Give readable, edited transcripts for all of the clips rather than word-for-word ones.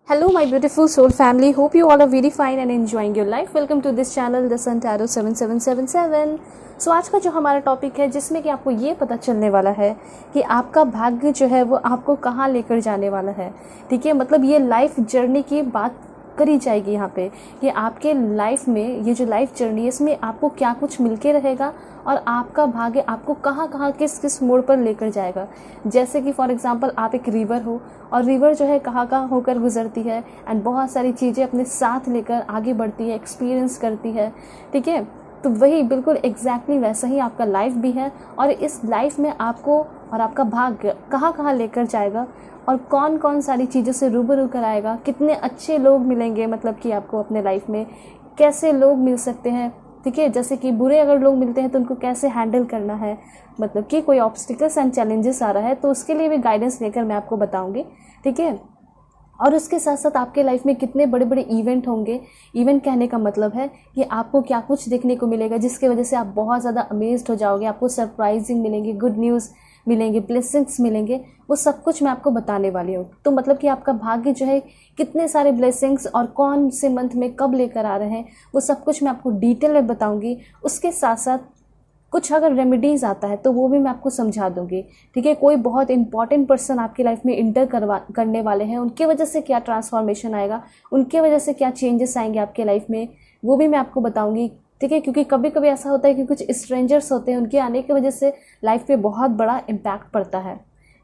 Hello, my beautiful soul family. Hope you all are very fine and enjoying your life. Welcome to this channel, The Sun Tarot 7777. सो आज का जो हमारा topic है जिसमें कि आपको ये पता चलने वाला है कि आपका भाग्य जो है वो आपको कहाँ लेकर जाने वाला है। ठीक है, मतलब ये लाइफ जर्नी की बात करी जाएगी यहाँ पे कि आपके लाइफ में ये जो लाइफ जर्नी है इसमें आपको क्या कुछ मिलके रहेगा और आपका भाग्य आपको कहाँ कहाँ किस किस मोड़ पर लेकर जाएगा। जैसे कि फॉर एग्जांपल आप एक रिवर हो और रिवर जो है कहाँ कहाँ होकर गुजरती है एंड बहुत सारी चीज़ें अपने साथ लेकर आगे बढ़ती है, एक्सपीरियंस करती है। ठीक है, तो वही बिल्कुल एग्जैक्टली वैसा ही आपका लाइफ भी है और इस लाइफ में आपको और आपका भाग्य कहाँ कहाँ लेकर जाएगा और कौन कौन सारी चीज़ों से रूबरू कराएगा, कितने अच्छे लोग मिलेंगे, मतलब कि आपको अपने लाइफ में कैसे लोग मिल सकते हैं। ठीक है, जैसे कि बुरे अगर लोग मिलते हैं तो उनको कैसे हैंडल करना है, मतलब कि कोई ऑब्स्टिकल्स एंड चैलेंजेस आ रहा है तो उसके लिए भी गाइडेंस लेकर मैं आपको बताऊंगी। ठीक है, और उसके साथ साथ आपके लाइफ में कितने बड़े बड़े इवेंट होंगे। इवेंट कहने का मतलब है कि आपको क्या कुछ देखने को मिलेगा जिसकी वजह से आप बहुत ज़्यादा अमेज्ड हो जाओगे, आपको सरप्राइजिंग मिलेंगे, गुड न्यूज़ मिलेंगे, ब्लेसिंग्स मिलेंगे, वो सब कुछ मैं आपको बताने वाली हूँ। तो मतलब कि आपका भाग्य जो है कितने सारे ब्लेसिंग्स और कौन से मंथ में कब लेकर आ रहे हैं वो सब कुछ मैं आपको डिटेल में बताऊँगी। उसके साथ साथ कुछ अगर रेमेडीज़ आता है तो वो भी मैं आपको समझा दूंगी। ठीक है, कोई बहुत इंपॉर्टेंट पर्सन आपकी लाइफ में इंटर करने वाले हैं, उनके वजह से क्या ट्रांसफॉर्मेशन आएगा, उनके वजह से क्या चेंजेस आएंगे आपके लाइफ में, वो भी मैं आपको बताऊंगी। ठीक है, क्योंकि कभी कभी ऐसा होता है कि कुछ स्ट्रेंजर्स होते हैं, उनके आने की वजह से लाइफ पे बहुत बड़ा इम्पैक्ट पड़ता है।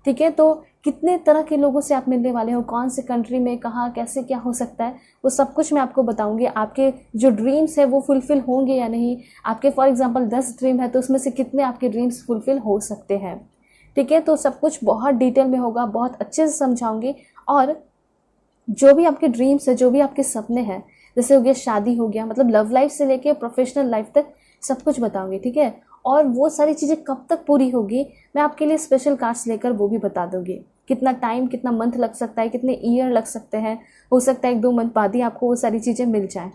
ठीक है, तो कितने तरह के लोगों से आप मिलने वाले हो, कौन से कंट्री में, कहाँ कैसे क्या हो सकता है, वो सब कुछ मैं आपको बताऊंगी। आपके जो ड्रीम्स है वो फुलफिल होंगे या नहीं, आपके फॉर एग्जांपल 10 ड्रीम है तो उसमें से कितने आपके ड्रीम्स फुलफिल हो सकते हैं। ठीक है, तो सब कुछ बहुत डिटेल में होगा, बहुत अच्छे से समझाऊंगी। और जो भी आपके ड्रीम्स है, जो भी आपके सपने हैं, जैसे हो गया शादी, हो गया मतलब लव लाइफ से लेके प्रोफेशनल लाइफ तक सब कुछ बताऊंगी। ठीक है, और वो सारी चीज़ें कब तक पूरी होगी मैं आपके लिए स्पेशल कार्ड्स लेकर वो भी बता दूंगी। कितना टाइम, कितना मंथ लग सकता है, कितने ईयर लग सकते हैं, हो सकता है 1-2 मंथ बाद ही आपको वो सारी चीज़ें मिल जाएं।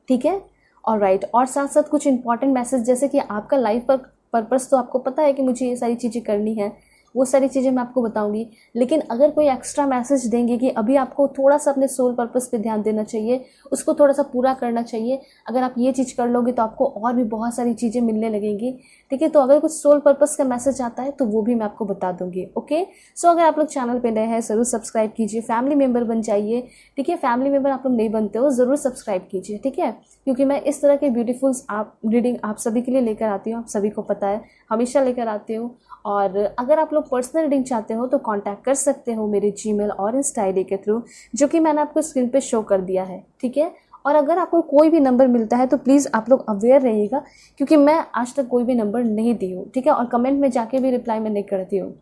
ठीक है, और राइट, और साथ साथ कुछ इंपॉर्टेंट मैसेज जैसे कि आपका लाइफ पर पर्पस तो आपको पता है कि मुझे ये सारी चीज़ें करनी है, वो सारी चीज़ें मैं आपको बताऊंगी। लेकिन अगर कोई एक्स्ट्रा मैसेज देंगे कि अभी आपको थोड़ा सा अपने सोल पर्पस पे ध्यान देना चाहिए, उसको थोड़ा सा पूरा करना चाहिए, अगर आप ये चीज़ कर लोगे तो आपको और भी बहुत सारी चीज़ें मिलने लगेंगी। ठीक है, तो अगर कुछ सोल पर्पस का मैसेज आता है तो वो भी मैं आपको बता दूंगी। ओके, सो अगर आप लोग चैनल पे नए हैं ज़रूर सब्सक्राइब कीजिए, फैमिली मेम्बर बन जाइए। ठीक है, फैमिली मेम्बर आप लोग नहीं बनते हो ज़रूर सब्सक्राइब कीजिए। ठीक है, क्योंकि मैं इस तरह के ब्यूटीफुल आप रीडिंग आप सभी के लिए लेकर आती हूँ, आप सभी को पता है, हमेशा लेकर आती हूँ। और अगर आप लोग पर्सनल रीडिंग चाहते हो तो कांटेक्ट कर सकते हो मेरे जीमेल और इंस्टा आईडी के थ्रू, जो कि मैंने आपको स्क्रीन पे शो कर दिया है। ठीक है, और अगर आपको कोई भी नंबर मिलता है तो प्लीज़ आप लोग अवेयर रहिएगा, क्योंकि मैं आज तक कोई भी नंबर नहीं दी हूँ। ठीक है, और कमेंट में जाके भी रिप्लाई मैं नहीं करती हूँ।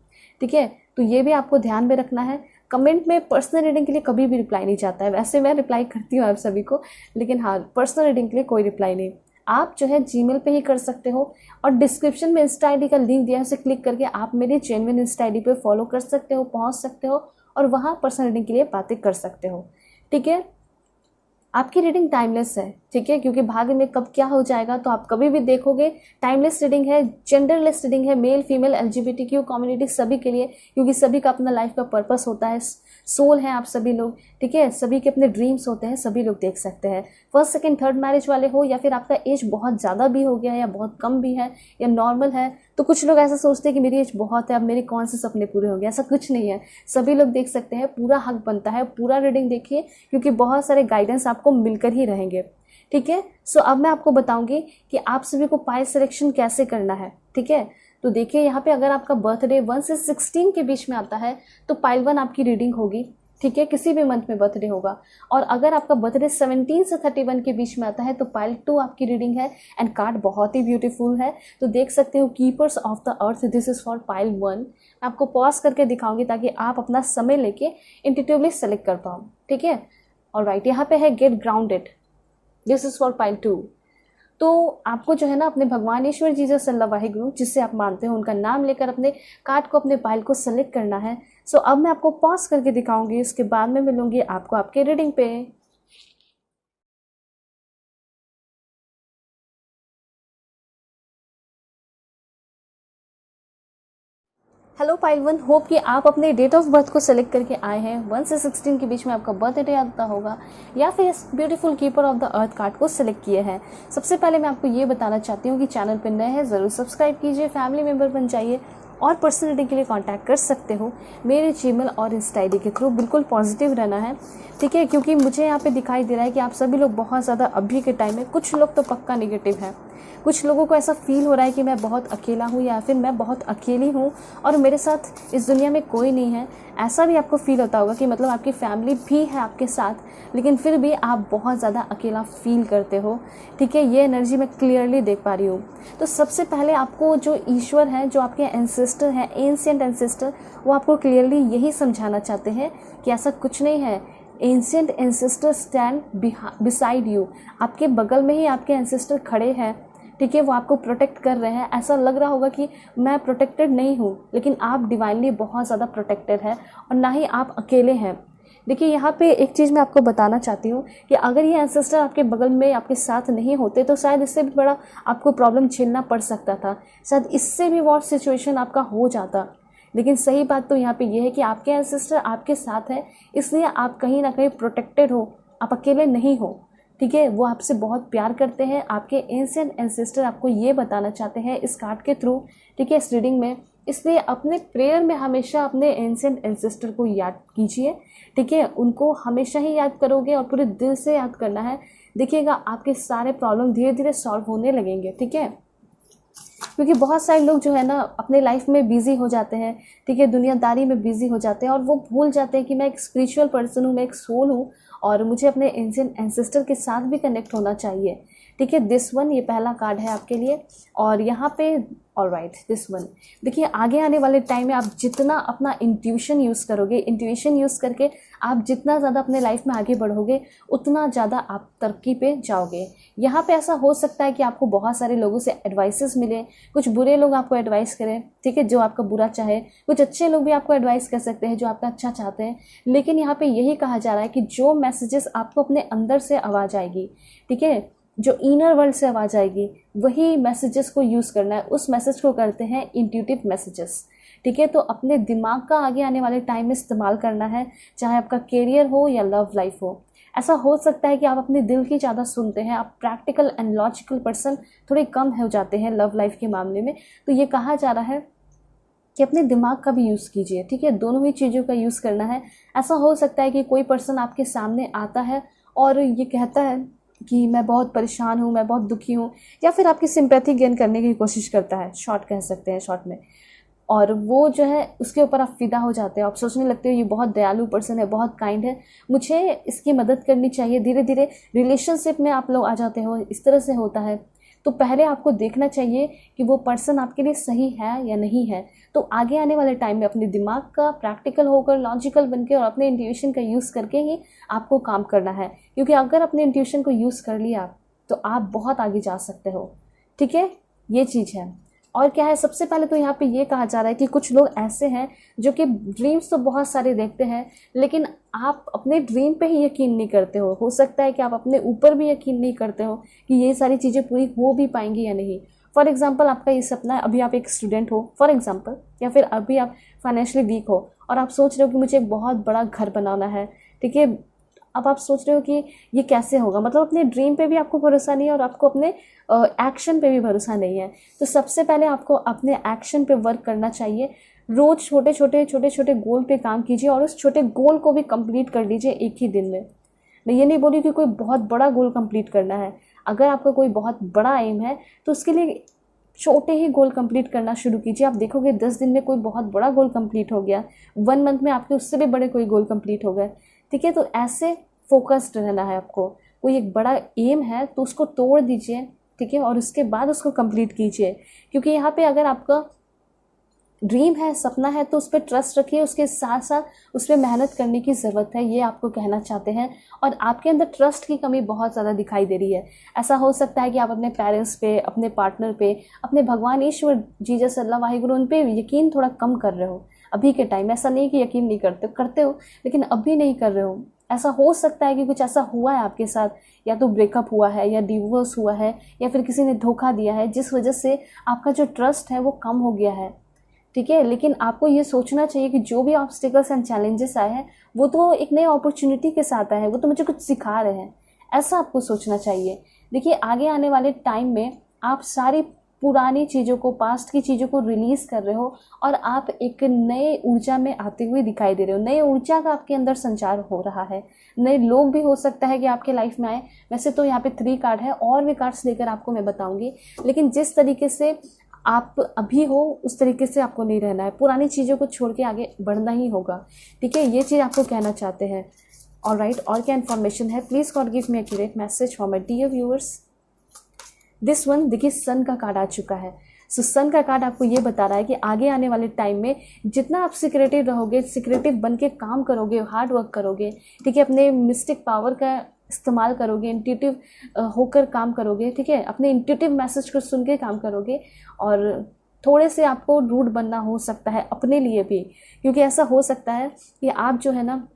ठीक है, तो ये भी आपको ध्यान में रखना है। कमेंट में पर्सनल रीडिंग के लिए कभी भी रिप्लाई नहीं जाता है, वैसे मैं रिप्लाई करती हूँ आप सभी को, लेकिन हाँ पर्सनल रीडिंग के लिए कोई रिप्लाई नहीं। आप जो है जीमेल पे ही कर सकते हो, और डिस्क्रिप्शन में इंस्टा आईडी का लिंक दिया है, उसे क्लिक करके आप मेरे जेन्युइन इंस्टा आईडी पे फॉलो कर सकते हो, पहुंच सकते हो और वहाँ पर्सनल रीडिंग के लिए बातें कर सकते हो। ठीक है, आपकी रीडिंग टाइमलेस है। ठीक है, क्योंकि भाग्य में कब क्या हो जाएगा तो आप कभी भी देखोगे। टाइमलेस रीडिंग है, जेंडरलेस रीडिंग है, मेल फीमेल एलजीबीटीक्यू कम्युनिटी सभी के लिए, क्योंकि सभी का अपना लाइफ का पर्पस होता है, सोल है आप सभी लोग। ठीक है, सभी के अपने ड्रीम्स होते हैं, सभी लोग देख सकते हैं। फर्स्ट सेकंड थर्ड मैरिज वाले हो या फिर आपका एज बहुत ज़्यादा भी हो गया है या बहुत कम भी है या नॉर्मल है, तो कुछ लोग ऐसा सोचते हैं कि मेरी एज बहुत है, अब मेरे कौन से सपने पूरे होंगे, ऐसा कुछ नहीं है। सभी लोग देख सकते हैं, पूरा हक बनता है, पूरा रीडिंग देखिए, क्योंकि बहुत सारे गाइडेंस आपको मिलकर ही रहेंगे। ठीक है, सो अब मैं आपको बताऊंगी कि आप सभी को पाइल सिलेक्शन कैसे करना है। ठीक है, तो देखिए यहाँ पे अगर आपका बर्थडे 1 से 16 के बीच में आता है तो पाइल 1 आपकी रीडिंग होगी। ठीक है, किसी भी मंथ में बर्थडे होगा। और अगर आपका बर्थडे 17 से 31 के बीच में आता है तो पाइल 2 आपकी रीडिंग है। एंड कार्ड बहुत ही ब्यूटीफुल है, तो देख सकते हो, keepers of the earth, this is for pile 1। मैं आपको पॉज करके दिखाऊंगी ताकि आप अपना समय लेके इंट्यूटिवली सेलेक्ट कर पाओ। ठीक है, और राइट, यहाँ पे है get grounded, this is for pile 2। तो आपको जो है ना अपने भगवान ईश्वर जीसस अल्लाह वाहिगुरु जिससे आप मानते हो उनका नाम लेकर अपने कार्ड को, अपने पाइल को सेलेक्ट करना है। सो अब मैं आपको पॉज करके दिखाऊंगी, इसके बाद में मिलूंगी आपको आपके रीडिंग पे। हेलो पाइल वन, होप कि आप अपने डेट ऑफ बर्थ को सेलेक्ट करके आए हैं। 1 से 16 के बीच में आपका बर्थडे आता होगा या फिर इस beautiful keeper of the earth card को सिलेक्ट किए हैं। सबसे पहले मैं आपको ये बताना चाहती हूँ कि चैनल पर नए हैं ज़रूर सब्सक्राइब कीजिए, फैमिली मेम्बर बन जाइए और पर्सनलिटी के लिए कांटेक्ट कर सकते हो मेरे जीमेल और इंस्टा आईडी के थ्रू। बिल्कुल पॉजिटिव रहना है, ठीक है, क्योंकि मुझे यहाँ पे दिखाई दे रहा है कि आप सभी लोग बहुत ज़्यादा अभी के टाइम में, कुछ लोग तो पक्का नेगेटिव हैं, कुछ लोगों को ऐसा फील हो रहा है कि मैं बहुत अकेला हूँ या फिर मैं बहुत अकेली हूँ और मेरे साथ इस दुनिया में कोई नहीं है। ऐसा भी आपको फील होता होगा कि मतलब आपकी फैमिली भी है आपके साथ लेकिन फिर भी आप बहुत ज़्यादा अकेला फील करते हो, ठीक है। ये एनर्जी मैं क्लियरली देख पा रही हूँ। तो सबसे पहले आपको जो ईश्वर हैं, जो आपके एंसेस्टर हैं, एंशिएंट एंसेस्टर, वो आपको क्लियरली यही समझाना चाहते हैं कि ऐसा कुछ नहीं है। Ancient ancestor stand beside you, आपके बगल में ही आपके एंसेस्टर खड़े हैं, ठीक है। वो आपको प्रोटेक्ट कर रहे हैं। ऐसा लग रहा होगा कि मैं प्रोटेक्टेड नहीं हूँ, लेकिन आप डिवाइनली बहुत ज़्यादा प्रोटेक्टेड है और ना ही आप अकेले हैं। देखिए यहाँ पे एक चीज़ मैं आपको बताना चाहती हूँ कि अगर ये एंसेस्टर आपके बगल में आपके साथ नहीं होते तो शायद इससे भी बड़ा आपको प्रॉब्लम झेलना पड़ सकता था, शायद इससे भी वर्स्ट सिचुएशन आपका हो जाता। लेकिन सही बात तो यहाँ पे ये है कि आपके एंसेस्टर आपके साथ है, इसलिए आप कहीं ना कहीं प्रोटेक्टेड हो, आप अकेले नहीं हो, ठीक है। वो आपसे बहुत प्यार करते हैं। आपके एंशिएंट एंसेस्टर आपको ये बताना चाहते हैं इस कार्ड के थ्रू, ठीक है, इस रीडिंग में। इसलिए अपने प्रेयर में हमेशा अपने एंशिएंट एंसेस्टर को याद कीजिए, ठीक है। उनको हमेशा ही याद करोगे और पूरे दिल से याद करना है। देखिएगा आपके सारे प्रॉब्लम धीरे धीरे सॉल्व होने लगेंगे, ठीक है। क्योंकि बहुत सारे लोग जो है ना अपने लाइफ में बिजी हो जाते हैं, ठीक है, दुनियादारी में बिजी हो जाते हैं और वो भूल जाते हैं कि मैं एक स्पिरिचुअल पर्सन हूँ, मैं एक सोल हूँ और मुझे अपने एंशिएंट एंसेस्टर के साथ भी कनेक्ट होना चाहिए, ठीक है। दिस वन, ये पहला कार्ड है आपके लिए। और यहाँ पे ऑलराइट, दिस वन, देखिए आगे आने वाले टाइम में आप जितना अपना इंट्यूशन यूज़ करोगे, इंट्यूशन यूज़ करके आप जितना ज़्यादा अपने लाइफ में आगे बढ़ोगे उतना ज़्यादा आप तरक्की पे जाओगे। यहाँ पे ऐसा हो सकता है कि आपको बहुत सारे लोगों से एडवाइसेस मिले, कुछ बुरे लोग आपको एडवाइस करें, ठीक है, जो आपका बुरा चाहे, कुछ अच्छे लोग भी आपको एडवाइस कर सकते हैं जो आपका अच्छा चाहते हैं। लेकिन यहाँ पे यही कहा जा रहा है कि जो मैसेजेस आपको अपने अंदर से आवाज़ आएगी, ठीक है, जो इनर वर्ल्ड से आवाज़ आएगी, वही मैसेजेस को यूज़ करना है। उस मैसेज को करते हैं इंट्यूटिव मैसेजेस, ठीक है। तो अपने दिमाग का आगे आने वाले टाइम में इस्तेमाल करना है, चाहे आपका करियर हो या लव लाइफ हो। ऐसा हो सकता है कि आप अपने दिल की ज़्यादा सुनते हैं, आप प्रैक्टिकल एंड लॉजिकल पर्सन थोड़े कम हो जाते हैं लव लाइफ के मामले में। तो ये कहा जा रहा है कि अपने दिमाग का भी यूज़ कीजिए, ठीक है, दोनों ही चीज़ों का यूज़ करना है। ऐसा हो सकता है कि कोई पर्सन आपके सामने आता है और ये कहता है कि मैं बहुत परेशान हूँ, मैं बहुत दुखी हूँ, या फिर आपकी सिंपैथी गेन करने की कोशिश करता है, शॉर्ट कह सकते हैं शॉर्ट में, और वो जो है उसके ऊपर आप फिदा हो जाते हो, आप सोचने लगते हो ये बहुत दयालु पर्सन है, बहुत काइंड है, मुझे इसकी मदद करनी चाहिए। धीरे धीरे रिलेशनशिप में आप लोग आ जाते हो, इस तरह से होता है। तो पहले आपको देखना चाहिए कि वो पर्सन आपके लिए सही है या नहीं है। तो आगे आने वाले टाइम में अपने दिमाग का प्रैक्टिकल होकर, लॉजिकल बनकर और अपने इंट्यूशन का यूज़ करके ही आपको काम करना है, क्योंकि अगर अपने इंट्यूशन को यूज़ कर लिया तो आप बहुत आगे जा सकते हो, ठीक है, ये चीज़ है। और क्या है, सबसे पहले तो यहाँ पे ये कहा जा रहा है कि कुछ लोग ऐसे हैं जो कि ड्रीम्स तो बहुत सारे देखते हैं लेकिन आप अपने ड्रीम पे ही यकीन नहीं करते हो सकता है कि आप अपने ऊपर भी यकीन नहीं करते हो कि ये सारी चीज़ें पूरी हो भी पाएंगी या नहीं। फॉर एग्जाम्पल, आपका ये सपना है, अभी आप एक स्टूडेंट हो फॉर एग्जाम्पल, या फिर अभी आप फाइनेंशियली वीक हो और आप सोच रहे हो कि मुझे एक बहुत बड़ा घर बनाना है, ठीक है। अब आप सोच रहे हो कि ये कैसे होगा, मतलब अपने ड्रीम पे भी आपको भरोसा नहीं है और आपको अपने एक्शन पे भी भरोसा नहीं है। तो सबसे पहले आपको अपने एक्शन पे वर्क करना चाहिए। रोज़ छोटे छोटे गोल पे काम कीजिए और उस छोटे गोल को भी कंप्लीट कर लीजिए एक ही दिन में। मैं ये नहीं बोली कि कोई बहुत बड़ा गोल कंप्लीट करना है। अगर आपका कोई बहुत बड़ा एम है तो उसके लिए छोटे ही गोल कंप्लीट करना शुरू कीजिए। आप देखोगे 10 दिन में कोई बहुत बड़ा गोल कंप्लीट हो गया, 1 मंथ में आपके उससे भी बड़े कोई गोल कंप्लीट हो गए, ठीक है। तो ऐसे फोकस्ड रहना है आपको। कोई एक बड़ा एम है तो उसको तोड़ दीजिए, ठीक है, और उसके बाद उसको कंप्लीट कीजिए। क्योंकि यहाँ पे अगर आपका ड्रीम है, सपना है, तो उस पर ट्रस्ट रखिए, उसके साथ साथ उस पर मेहनत करने की ज़रूरत है, ये आपको कहना चाहते हैं। और आपके अंदर ट्रस्ट की कमी बहुत ज़्यादा दिखाई दे रही है। ऐसा हो सकता है कि आप अपने पेरेंट्स पे, अपने पार्टनर पे, अपने भगवान ईश्वर जीसस अल्लाह वाहिगुरु उन पे यकीन थोड़ा कम कर रहे हो अभी के टाइम। ऐसा नहीं कि यकीन नहीं करते हो लेकिन अभी नहीं कर रहे हो। ऐसा हो सकता है कि कुछ ऐसा हुआ है आपके साथ, या तो ब्रेकअप हुआ है या डिवोर्स हुआ है या फिर किसी ने धोखा दिया है जिस वजह से आपका जो ट्रस्ट है वो कम हो गया है, ठीक है। लेकिन आपको ये सोचना चाहिए कि जो भी ऑब्स्टिकल्स एंड चैलेंजेस आए हैं वो तो एक नई अपॉर्चुनिटी के साथ आए हैं, वो तो मुझे कुछ सिखा रहे हैं, ऐसा आपको सोचना चाहिए। देखिए आगे आने वाले टाइम में आप सारी पुरानी चीज़ों को, पास्ट की चीज़ों को रिलीज़ कर रहे हो और आप एक नए ऊर्जा में आते हुए दिखाई दे रहे हो। नए ऊर्जा का आपके अंदर संचार हो रहा है। नए लोग भी हो सकता है कि आपके लाइफ में आए। वैसे तो यहाँ पे 3 कार्ड है, और भी कार्ड्स लेकर आपको मैं बताऊंगी, लेकिन जिस तरीके से आप अभी हो उस तरीके से आपको नहीं रहना है। पुरानी चीज़ों को छोड़ के आगे बढ़ना ही होगा, ठीक है। ये चीज़ आपको कहना चाहते हैं। ऑलराइट, और क्या इन्फॉर्मेशन है? Please God give me accurate message for my dear viewers. This one, देखिए सन का कार्ड आ चुका है। सो सन का कार्ड आपको ये बता रहा है कि आगे आने वाले टाइम में जितना आप सिक्रेटिव रहोगे, सिक्रेटिव बन के काम करोगे, हार्ड वर्क करोगे, ठीक है, अपने मिस्टिक पावर का इस्तेमाल करोगे, इंट्यूटिव होकर काम करोगे, ठीक है, अपने इंट्यूटिव मैसेज को सुन के काम करोगे, और थोड़े से आपको रूड बनना हो सकता है अपने लिए भी, क्योंकि ऐसा हो सकता है कि आप जो है ना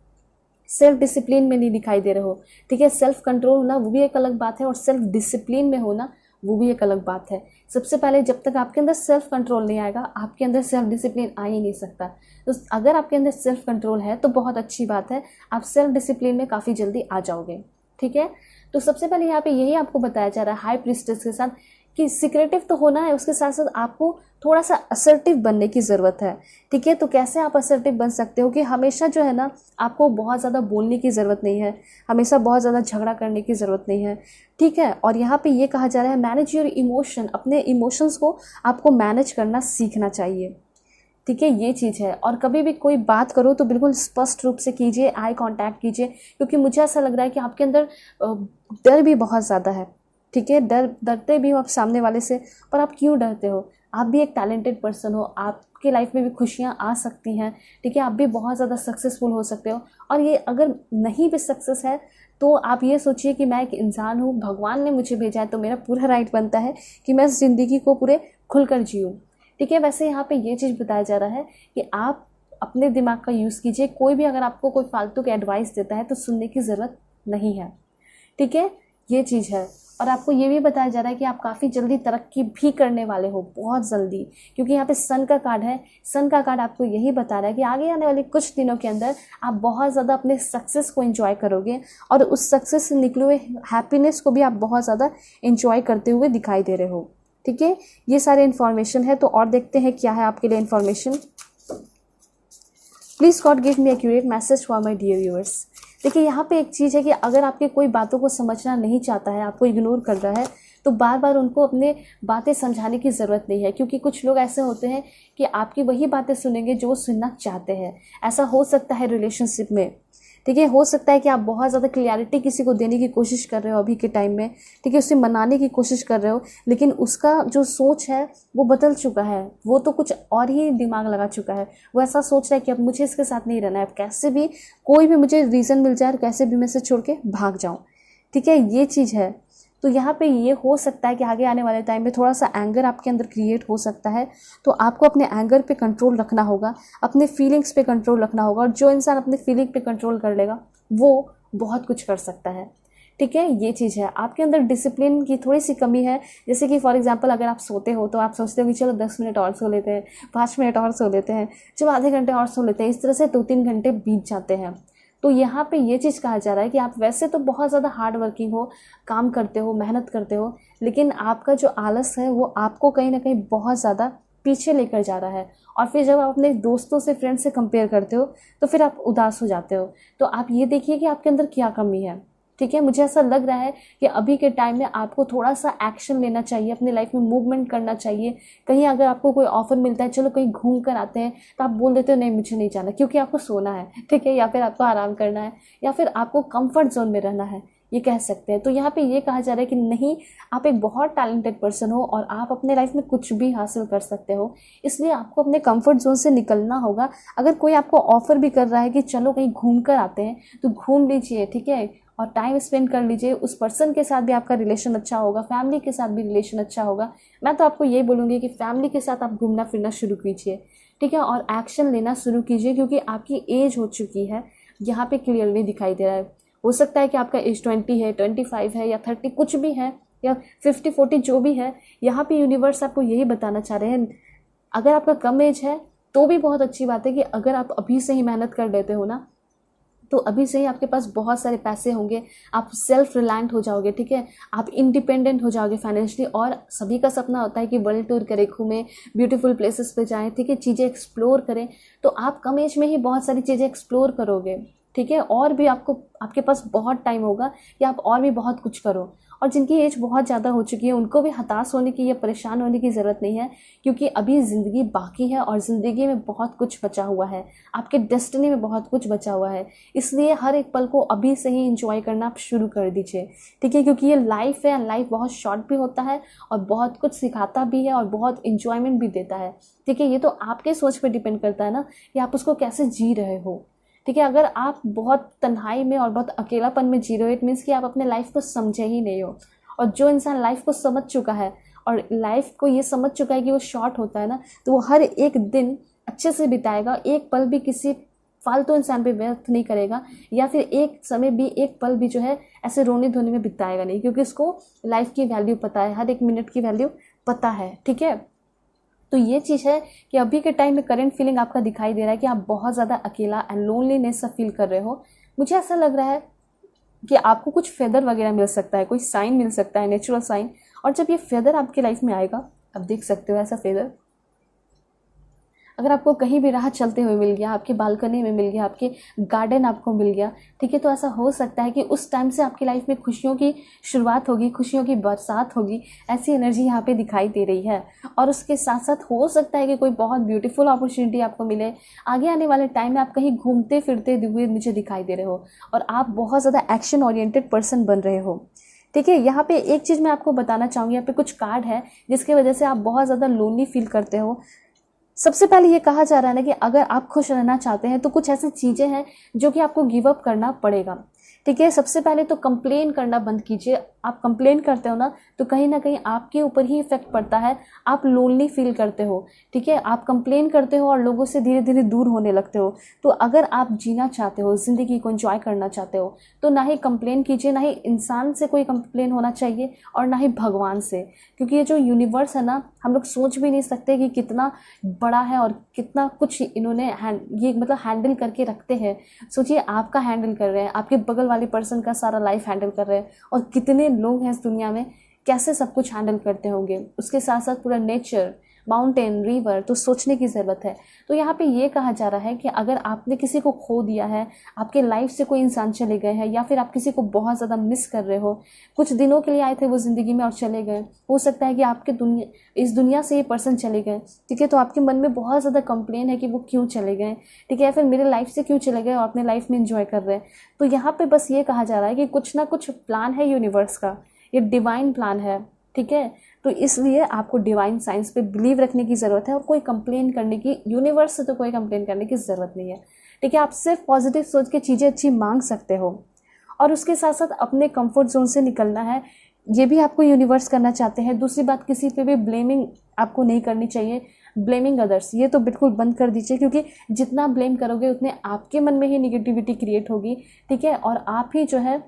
सेल्फ डिसिप्लिन में नहीं दिखाई दे रहे हो, ठीक है। सेल्फ कंट्रोल होना वो भी एक अलग बात है, और सेल्फ डिसिप्लिन में होना वो भी एक अलग बात है। सबसे पहले जब तक आपके अंदर सेल्फ कंट्रोल नहीं आएगा, आपके अंदर सेल्फ डिसिप्लिन आ ही नहीं सकता। तो अगर आपके अंदर सेल्फ कंट्रोल है तो बहुत अच्छी बात है, आप सेल्फ डिसिप्लिन में काफ़ी जल्दी आ जाओगे, ठीक है। तो सबसे पहले यहाँ पे यही आपको बताया जा रहा है हाई प्रीस्टेस के साथ कि सिक्रेटिव तो होना है, उसके साथ साथ आपको थोड़ा सा असर्टिव बनने की ज़रूरत है, ठीक है। तो कैसे आप असर्टिव बन सकते हो कि हमेशा जो है ना आपको बहुत ज़्यादा बोलने की ज़रूरत नहीं है, हमेशा बहुत ज़्यादा झगड़ा करने की ज़रूरत नहीं है, ठीक है। और यहाँ पे ये कहा जा रहा है मैनेज योर इमोशन, अपने इमोशंस को आपको मैनेज करना सीखना चाहिए, ठीक है, ये चीज़ है। और कभी भी कोई बात करो तो बिल्कुल स्पष्ट रूप से कीजिए, आई कांटेक्ट कीजिए, क्योंकि मुझे ऐसा लग रहा है कि आपके अंदर डर भी बहुत ज़्यादा है, ठीक है। डरते भी हो आप सामने वाले से, पर आप क्यों डरते हो? आप भी एक टैलेंटेड पर्सन हो, आपके लाइफ में भी खुशियाँ आ सकती हैं, ठीक है, आप भी बहुत ज़्यादा सक्सेसफुल हो सकते हो। और ये अगर नहीं भी सक्सेस है तो आप ये सोचिए कि मैं एक इंसान हूँ, भगवान ने मुझे भेजा है, तो मेरा पूरा राइट बनता है कि मैं इस ज़िंदगी को पूरे खुलकर जीऊँ, ठीक है। वैसे यहाँ पे ये चीज़ बताया जा रहा है कि आप अपने दिमाग का यूज़ कीजिए। कोई भी अगर आपको कोई फालतू की एडवाइस देता है तो सुनने की ज़रूरत नहीं है, ठीक है, ये चीज़ है। और आपको ये भी बताया जा रहा है कि आप काफ़ी जल्दी तरक्की भी करने वाले हो, बहुत जल्दी, क्योंकि यहाँ पे सन का कार्ड है। सन का कार्ड आपको यही बता रहा है कि आगे आने वाले कुछ दिनों के अंदर आप बहुत ज़्यादा अपने सक्सेस को एंजॉय करोगे, और उस सक्सेस से निकले हुए हैप्पीनेस को भी आप बहुत ज़्यादा एंजॉय करते हुए दिखाई दे रहे हो, ठीक है। ये सारे इन्फॉर्मेशन है। तो और देखते हैं क्या है आपके लिए information. Please God give me accurate message for my dear viewers. देखिए यहाँ पे एक चीज़ है कि अगर आपके कोई बातों को समझना नहीं चाहता है, आपको इग्नोर कर रहा है, तो बार बार उनको अपने बातें समझाने की ज़रूरत नहीं है, क्योंकि कुछ लोग ऐसे होते हैं कि आपकी वही बातें सुनेंगे जो वो सुनना चाहते हैं। ऐसा हो सकता है रिलेशनशिप में, ठीक है। हो सकता है कि आप बहुत ज़्यादा क्लियरिटी किसी को देने की कोशिश कर रहे हो अभी के टाइम में, ठीक है, उसे मनाने की कोशिश कर रहे हो, लेकिन उसका जो सोच है वो बदल चुका है, वो तो कुछ और ही दिमाग लगा चुका है। वो ऐसा सोच रहा है कि अब मुझे इसके साथ नहीं रहना है, अब कैसे भी कोई भी मुझे रीज़न मिल जाए और कैसे भी मैं इसे छोड़ के भाग जाऊँ, ठीक है, ये चीज़ है। तो यहाँ पे ये हो सकता है कि आगे आने वाले टाइम में थोड़ा सा एंगर आपके अंदर क्रिएट हो सकता है, तो आपको अपने एंगर पे कंट्रोल रखना होगा, अपने फीलिंग्स पे कंट्रोल रखना होगा। और जो इंसान अपने फीलिंग पे कंट्रोल कर लेगा वो बहुत कुछ कर सकता है, ठीक है, ये चीज़ है। आपके अंदर डिसिप्लिन की थोड़ी सी कमी है। जैसे कि फॉर एग्जांपल अगर आप सोते हो तो आप सोचते हो कि चलो 10 मिनट और सो लेते हैं, 5 मिनट और सो लेते हैं, चलो आधे घंटे और सो लेते हैं, इस तरह से 2-3 घंटे बीत जाते हैं। तो यहाँ पे ये चीज़ कहा जा रहा है कि आप वैसे तो बहुत ज़्यादा हार्ड वर्किंग हो, काम करते हो, मेहनत करते हो, लेकिन आपका जो आलस है वो आपको कहीं ना कहीं बहुत ज़्यादा पीछे लेकर जा रहा है। और फिर जब आप अपने दोस्तों से, फ्रेंड से कंपेयर करते हो तो फिर आप उदास हो जाते हो। तो आप ये देखिए कि आपके अंदर क्या कमी है, ठीक है। मुझे ऐसा लग रहा है कि अभी के टाइम में आपको थोड़ा सा एक्शन लेना चाहिए, अपनी लाइफ में मूवमेंट करना चाहिए। कहीं अगर आपको कोई ऑफर मिलता है, चलो कहीं घूम कर आते हैं, तो आप बोल देते हो नहीं मुझे नहीं जाना, क्योंकि आपको सोना है, ठीक है, या फिर आपको आराम करना है, या फिर आपको कंफर्ट जोन में रहना है, ये कह सकते हैं। तो यहाँ पे ये कहा जा रहा है कि नहीं, आप एक बहुत टैलेंटेड पर्सन हो और आप अपने लाइफ में कुछ भी हासिल कर सकते हो, इसलिए आपको अपने कंफर्ट जोन से निकलना होगा। अगर कोई आपको ऑफर भी कर रहा है कि चलो कहीं घूम कर आते हैं, तो घूम लीजिए, ठीक है, और टाइम स्पेंड कर लीजिए। उस पर्सन के साथ भी आपका रिलेशन अच्छा होगा, फैमिली के साथ भी रिलेशन अच्छा होगा। मैं तो आपको ये बोलूँगी कि फैमिली के साथ आप घूमना फिरना शुरू कीजिए, ठीक है, और एक्शन लेना शुरू कीजिए, क्योंकि आपकी एज हो चुकी है, यहाँ पे क्लियरली दिखाई दे रहा है। हो सकता है कि आपका एज 20 है, 25 है, या 30 कुछ भी है, या 50-40 जो भी है, यहाँ पे यूनिवर्स आपको यही बताना चाह रहे हैं। अगर आपका कम एज है तो भी बहुत अच्छी बात है कि अगर आप अभी से ही मेहनत कर लेते हो ना, तो अभी से ही आपके पास बहुत सारे पैसे होंगे, आप सेल्फ रिलायंट हो जाओगे, ठीक है, आप इंडिपेंडेंट हो जाओगे फाइनेंशियली। और सभी का सपना होता है कि वर्ल्ड टूर करें, घूमें, ब्यूटीफुल प्लेसेस पे जाएं, ठीक है, चीज़ें एक्सप्लोर करें। तो आप कम एज में ही बहुत सारी चीज़ें एक्सप्लोर करोगे, ठीक है, और भी आपके पास बहुत टाइम होगा कि आप और भी बहुत कुछ करो। और जिनकी एज बहुत ज़्यादा हो चुकी है उनको भी हताश होने की या परेशान होने की ज़रूरत नहीं है, क्योंकि अभी ज़िंदगी बाकी है और ज़िंदगी में बहुत कुछ बचा हुआ है, आपके डेस्टिनी में बहुत कुछ बचा हुआ है। इसलिए हर एक पल को अभी से ही इंजॉय करना आप शुरू कर दीजिए, ठीक है, क्योंकि ये लाइफ है, लाइफ बहुत शॉर्ट भी होता है और बहुत कुछ सिखाता भी है और बहुत इंजॉयमेंट भी देता है, ठीक है। ये तो आपके सोच पे डिपेंड करता है ना कि आप उसको कैसे जी रहे हो, ठीक है। अगर आप बहुत तन्हाई में और बहुत अकेलापन में जी रहे हो, इट मीन्स कि आप अपने लाइफ को समझे ही नहीं हो। और जो इंसान लाइफ को समझ चुका है और लाइफ को ये समझ चुका है कि वो शॉर्ट होता है ना, तो वो हर एक दिन अच्छे से बिताएगा, एक पल भी किसी फालतू इंसान पे व्यर्थ नहीं करेगा, या फिर एक समय भी, एक पल भी जो है ऐसे रोने धोने में बिताएगा नहीं, क्योंकि उसको लाइफ की वैल्यू पता है, हर एक मिनट की वैल्यू पता है, ठीक है। तो ये चीज़ है कि अभी के टाइम में करंट फीलिंग आपका दिखाई दे रहा है कि आप बहुत ज़्यादा अकेला एंड लोनलीनेस सा फील कर रहे हो। मुझे ऐसा लग रहा है कि आपको कुछ फेदर वगैरह मिल सकता है, कोई साइन मिल सकता है, नेचुरल साइन। और जब ये फेदर आपकी लाइफ में आएगा, आप देख सकते हो ऐसा फेदर अगर आपको कहीं भी राह चलते हुए मिल गया, आपके बालकनी में मिल गया, आपके गार्डन आपको मिल गया, ठीक है, तो ऐसा हो सकता है कि उस टाइम से आपकी लाइफ में खुशियों की शुरुआत होगी, खुशियों की बरसात होगी। ऐसी एनर्जी यहाँ पे दिखाई दे रही है। और उसके साथ साथ हो सकता है कि कोई बहुत ब्यूटीफुल अपॉर्चुनिटी आपको मिले। आगे आने वाले टाइम में आप कहीं घूमते फिरते हुए मुझे दिखाई दे रहे हो और आप बहुत ज़्यादा एक्शन ओरिएंटेड पर्सन बन रहे हो, ठीक है। यहाँ पे एक चीज़ मैं आपको बताना चाहूँगी, यहाँ पे कुछ कार्ड है जिसकी वजह से आप बहुत ज़्यादा लोनली फील करते हो। सबसे पहले ये कहा जा रहा है ना कि अगर आप खुश रहना चाहते हैं तो कुछ ऐसी चीज़ें हैं जो कि आपको गिव अप करना पड़ेगा, ठीक है। सबसे पहले तो कंप्लेन करना बंद कीजिए। आप कंप्लेन करते हो ना, तो कहीं ना कहीं आपके ऊपर ही इफेक्ट पड़ता है, आप लोनली फील करते हो, ठीक है। आप कंप्लेन करते हो और लोगों से धीरे धीरे दूर होने लगते हो। तो अगर आप जीना चाहते हो, ज़िंदगी को एंजॉय करना चाहते हो, तो ना ही कंप्लेन कीजिए, ना ही इंसान से कोई कंप्लेन होना चाहिए और ना ही भगवान से, क्योंकि ये जो यूनिवर्स है ना, हम लोग सोच भी नहीं सकते कि कितना बड़ा है और कितना कुछ इन्होंने ये मतलब हैंडल करके रखते हैं। सोचिए, आपका हैंडल कर रहे हैं, आपके बगल वाले पर्सन का सारा लाइफ हैंडल कर रहे हैं, और कितने लोग हैं इस दुनिया में, कैसे सब कुछ हैंडल करते होंगे। उसके साथ साथ पूरा नेचर, माउंटेन, रिवर, तो सोचने की ज़रूरत है। तो यहाँ पे ये कहा जा रहा है कि अगर आपने किसी को खो दिया है, आपके लाइफ से कोई इंसान चले गए हैं, या फिर आप किसी को बहुत ज़्यादा मिस कर रहे हो, कुछ दिनों के लिए आए थे वो ज़िंदगी में और चले गए, हो सकता है कि आपके इस दुनिया से ये पर्सन चले गए, ठीक है, तो आपके मन में बहुत ज़्यादा कंप्लेन है कि वो क्यों चले गए, ठीक है, फिर मेरे लाइफ से क्यों चले गए और अपने लाइफ में इंजॉय कर रहे हैं। तो यहाँ पे बस ये कहा जा रहा है कि कुछ ना कुछ प्लान है यूनिवर्स का, ये डिवाइन प्लान है, ठीक है। तो इसलिए आपको डिवाइन साइंस पे बिलीव रखने की ज़रूरत है और कोई कंप्लेन करने की, यूनिवर्स से तो कोई कंप्लेन करने की ज़रूरत नहीं है, ठीक है। आप सिर्फ पॉजिटिव सोच के चीज़ें अच्छी मांग सकते हो और उसके साथ साथ अपने कंफर्ट जोन से निकलना है, ये भी आपको यूनिवर्स करना चाहते हैं। दूसरी बात, किसी पे भी ब्लेमिंग आपको नहीं करनी चाहिए, ब्लेमिंग अदर्स ये तो बिल्कुल बंद कर दीजिए, क्योंकि जितना ब्लेम करोगे उतने आपके मन में ही निगेटिविटी क्रिएट होगी, ठीक है, और आप ही जो है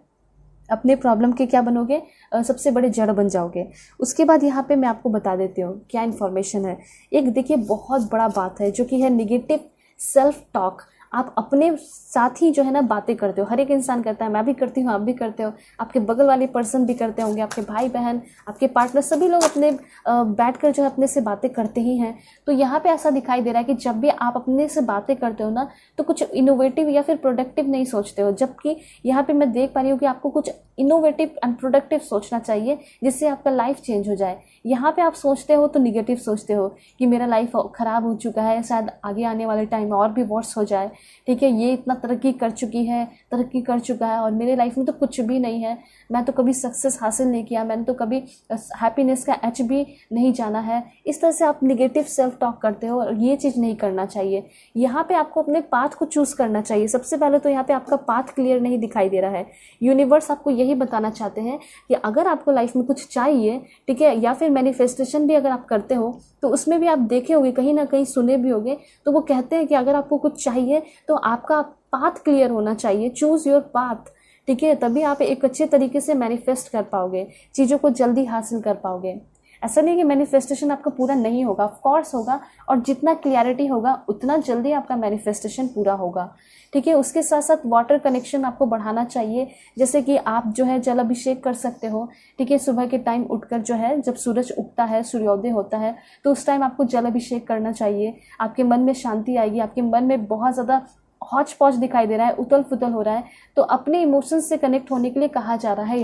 अपने प्रॉब्लम के क्या बनोगे, सबसे बड़े जड़ बन जाओगे। उसके बाद यहाँ पे मैं आपको बता देती हूँ क्या इन्फॉर्मेशन है। एक देखिए, बहुत बड़ा बात है जो कि है निगेटिव सेल्फ टॉक। आप अपने साथ ही जो है ना बातें करते हो, हर एक इंसान करता है, मैं भी करती हूँ, आप भी करते हो, आपके बगल वाले पर्सन भी करते होंगे, आपके भाई बहन, आपके पार्टनर, सभी लोग अपने बैठकर जो है अपने से बातें करते ही हैं। तो यहाँ पे ऐसा दिखाई दे रहा है कि जब भी आप अपने से बातें करते हो ना, तो कुछ इनोवेटिव या फिर प्रोडक्टिव नहीं सोचते हो, जबकि यहाँ पे मैं देख पा रही हूँ कि आपको कुछ इनोवेटिव एंड प्रोडक्टिव सोचना चाहिए जिससे आपका लाइफ चेंज हो जाए। यहाँ पे आप सोचते हो तो निगेटिव सोचते हो कि मेरा लाइफ ख़राब हो चुका है, शायद आगे आने वाले टाइम में और भी वर्स हो जाए, ठीक है, ये इतना तरक्की कर चुका है और मेरे लाइफ में तो कुछ भी नहीं है, मैं तो कभी सक्सेस हासिल नहीं किया, मैंने तो कभी हैप्पीनेस का एच भी नहीं जाना है। इस तरह से आप निगेटिव सेल्फ टॉक करते हो और ये चीज़ नहीं करना चाहिए। यहाँ पे आपको अपने पाथ को चूज़ करना चाहिए। सबसे पहले तो यहाँ पे आपका पाथ क्लियर नहीं दिखाई दे रहा है। यूनिवर्स आपको यही बताना चाहते हैं कि अगर आपको लाइफ में कुछ चाहिए, ठीक है, या फिर मैनिफेस्टेशन भी अगर आप करते हो तो उसमें भी आप देखे होंगे, कहीं ना कहीं सुने भी होंगे, तो वो कहते हैं कि अगर आपको कुछ चाहिए तो आपका पाथ क्लियर होना चाहिए, चूज़ योर पाथ, ठीक है, तभी आप एक अच्छे तरीके से मैनिफेस्ट कर पाओगे, चीज़ों को जल्दी हासिल कर पाओगे। ऐसा नहीं कि मैनिफेस्टेशन आपका पूरा नहीं होगा, ऑफ कोर्स होगा, और जितना क्लियरिटी होगा उतना जल्दी आपका मैनिफेस्टेशन पूरा होगा। ठीक है, उसके साथ साथ वाटर कनेक्शन आपको बढ़ाना चाहिए, जैसे कि आप जो है जल अभिषेक कर सकते हो। ठीक है, सुबह के टाइम उठकर जो है, जब सूरज उगता है, सूर्योदय होता है, तो उस टाइम आपको जल अभिषेक करना चाहिए। आपके मन में शांति आएगी, आपके मन में बहुत ज़्यादा हौच पौच दिखाई दे रहा है, उथल पुथल हो रहा है, तो अपने इमोशंस से कनेक्ट होने के लिए कहा जा रहा है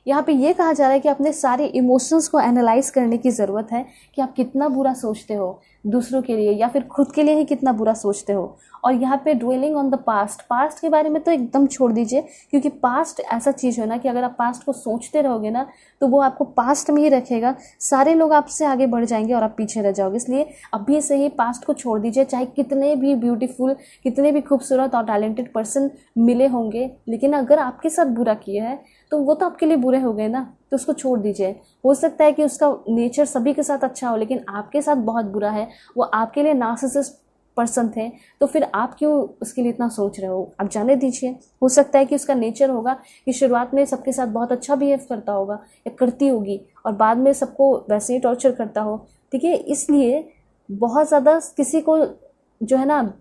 यहाँ पे ये कहा जा रहा है कि अपने सारे इमोशंस को एनालाइज करने की ज़रूरत है कि आप कितना बुरा सोचते हो दूसरों के लिए, या फिर खुद के लिए ही कितना बुरा सोचते हो। और यहाँ पे ड्वेलिंग ऑन द पास्ट के बारे में तो एकदम छोड़ दीजिए, क्योंकि पास्ट ऐसा चीज़ है ना कि अगर आप पास्ट को सोचते रहोगे ना तो वो आपको पास्ट में ही रखेगा। सारे लोग आपसे आगे बढ़ जाएंगे और आप पीछे रह जाओगे। इसलिए अभी से ही पास्ट को छोड़ दीजिए। चाहे कितने भी ब्यूटीफुल, कितने भी खूबसूरत और टैलेंटेड पर्सन मिले होंगे, लेकिन अगर आपके साथ बुरा किया है तो वो तो आपके लिए बुरे हो गए ना, तो उसको छोड़ दीजिए। हो सकता है कि उसका नेचर सभी के साथ अच्छा हो, लेकिन आपके साथ बहुत बुरा है, वो आपके लिए नार्सिसिस्ट पर्सन थे, तो फिर आप क्यों उसके लिए इतना सोच रहे हो? आप जाने दीजिए। हो सकता है कि उसका नेचर होगा कि शुरुआत में सबके साथ बहुत अच्छा बिहेव करता होगा या करती होगी, और बाद में सबको वैसे ही टॉर्चर करता हो। ठीक है, इसलिए बहुत ज़्यादा किसी को जो है ना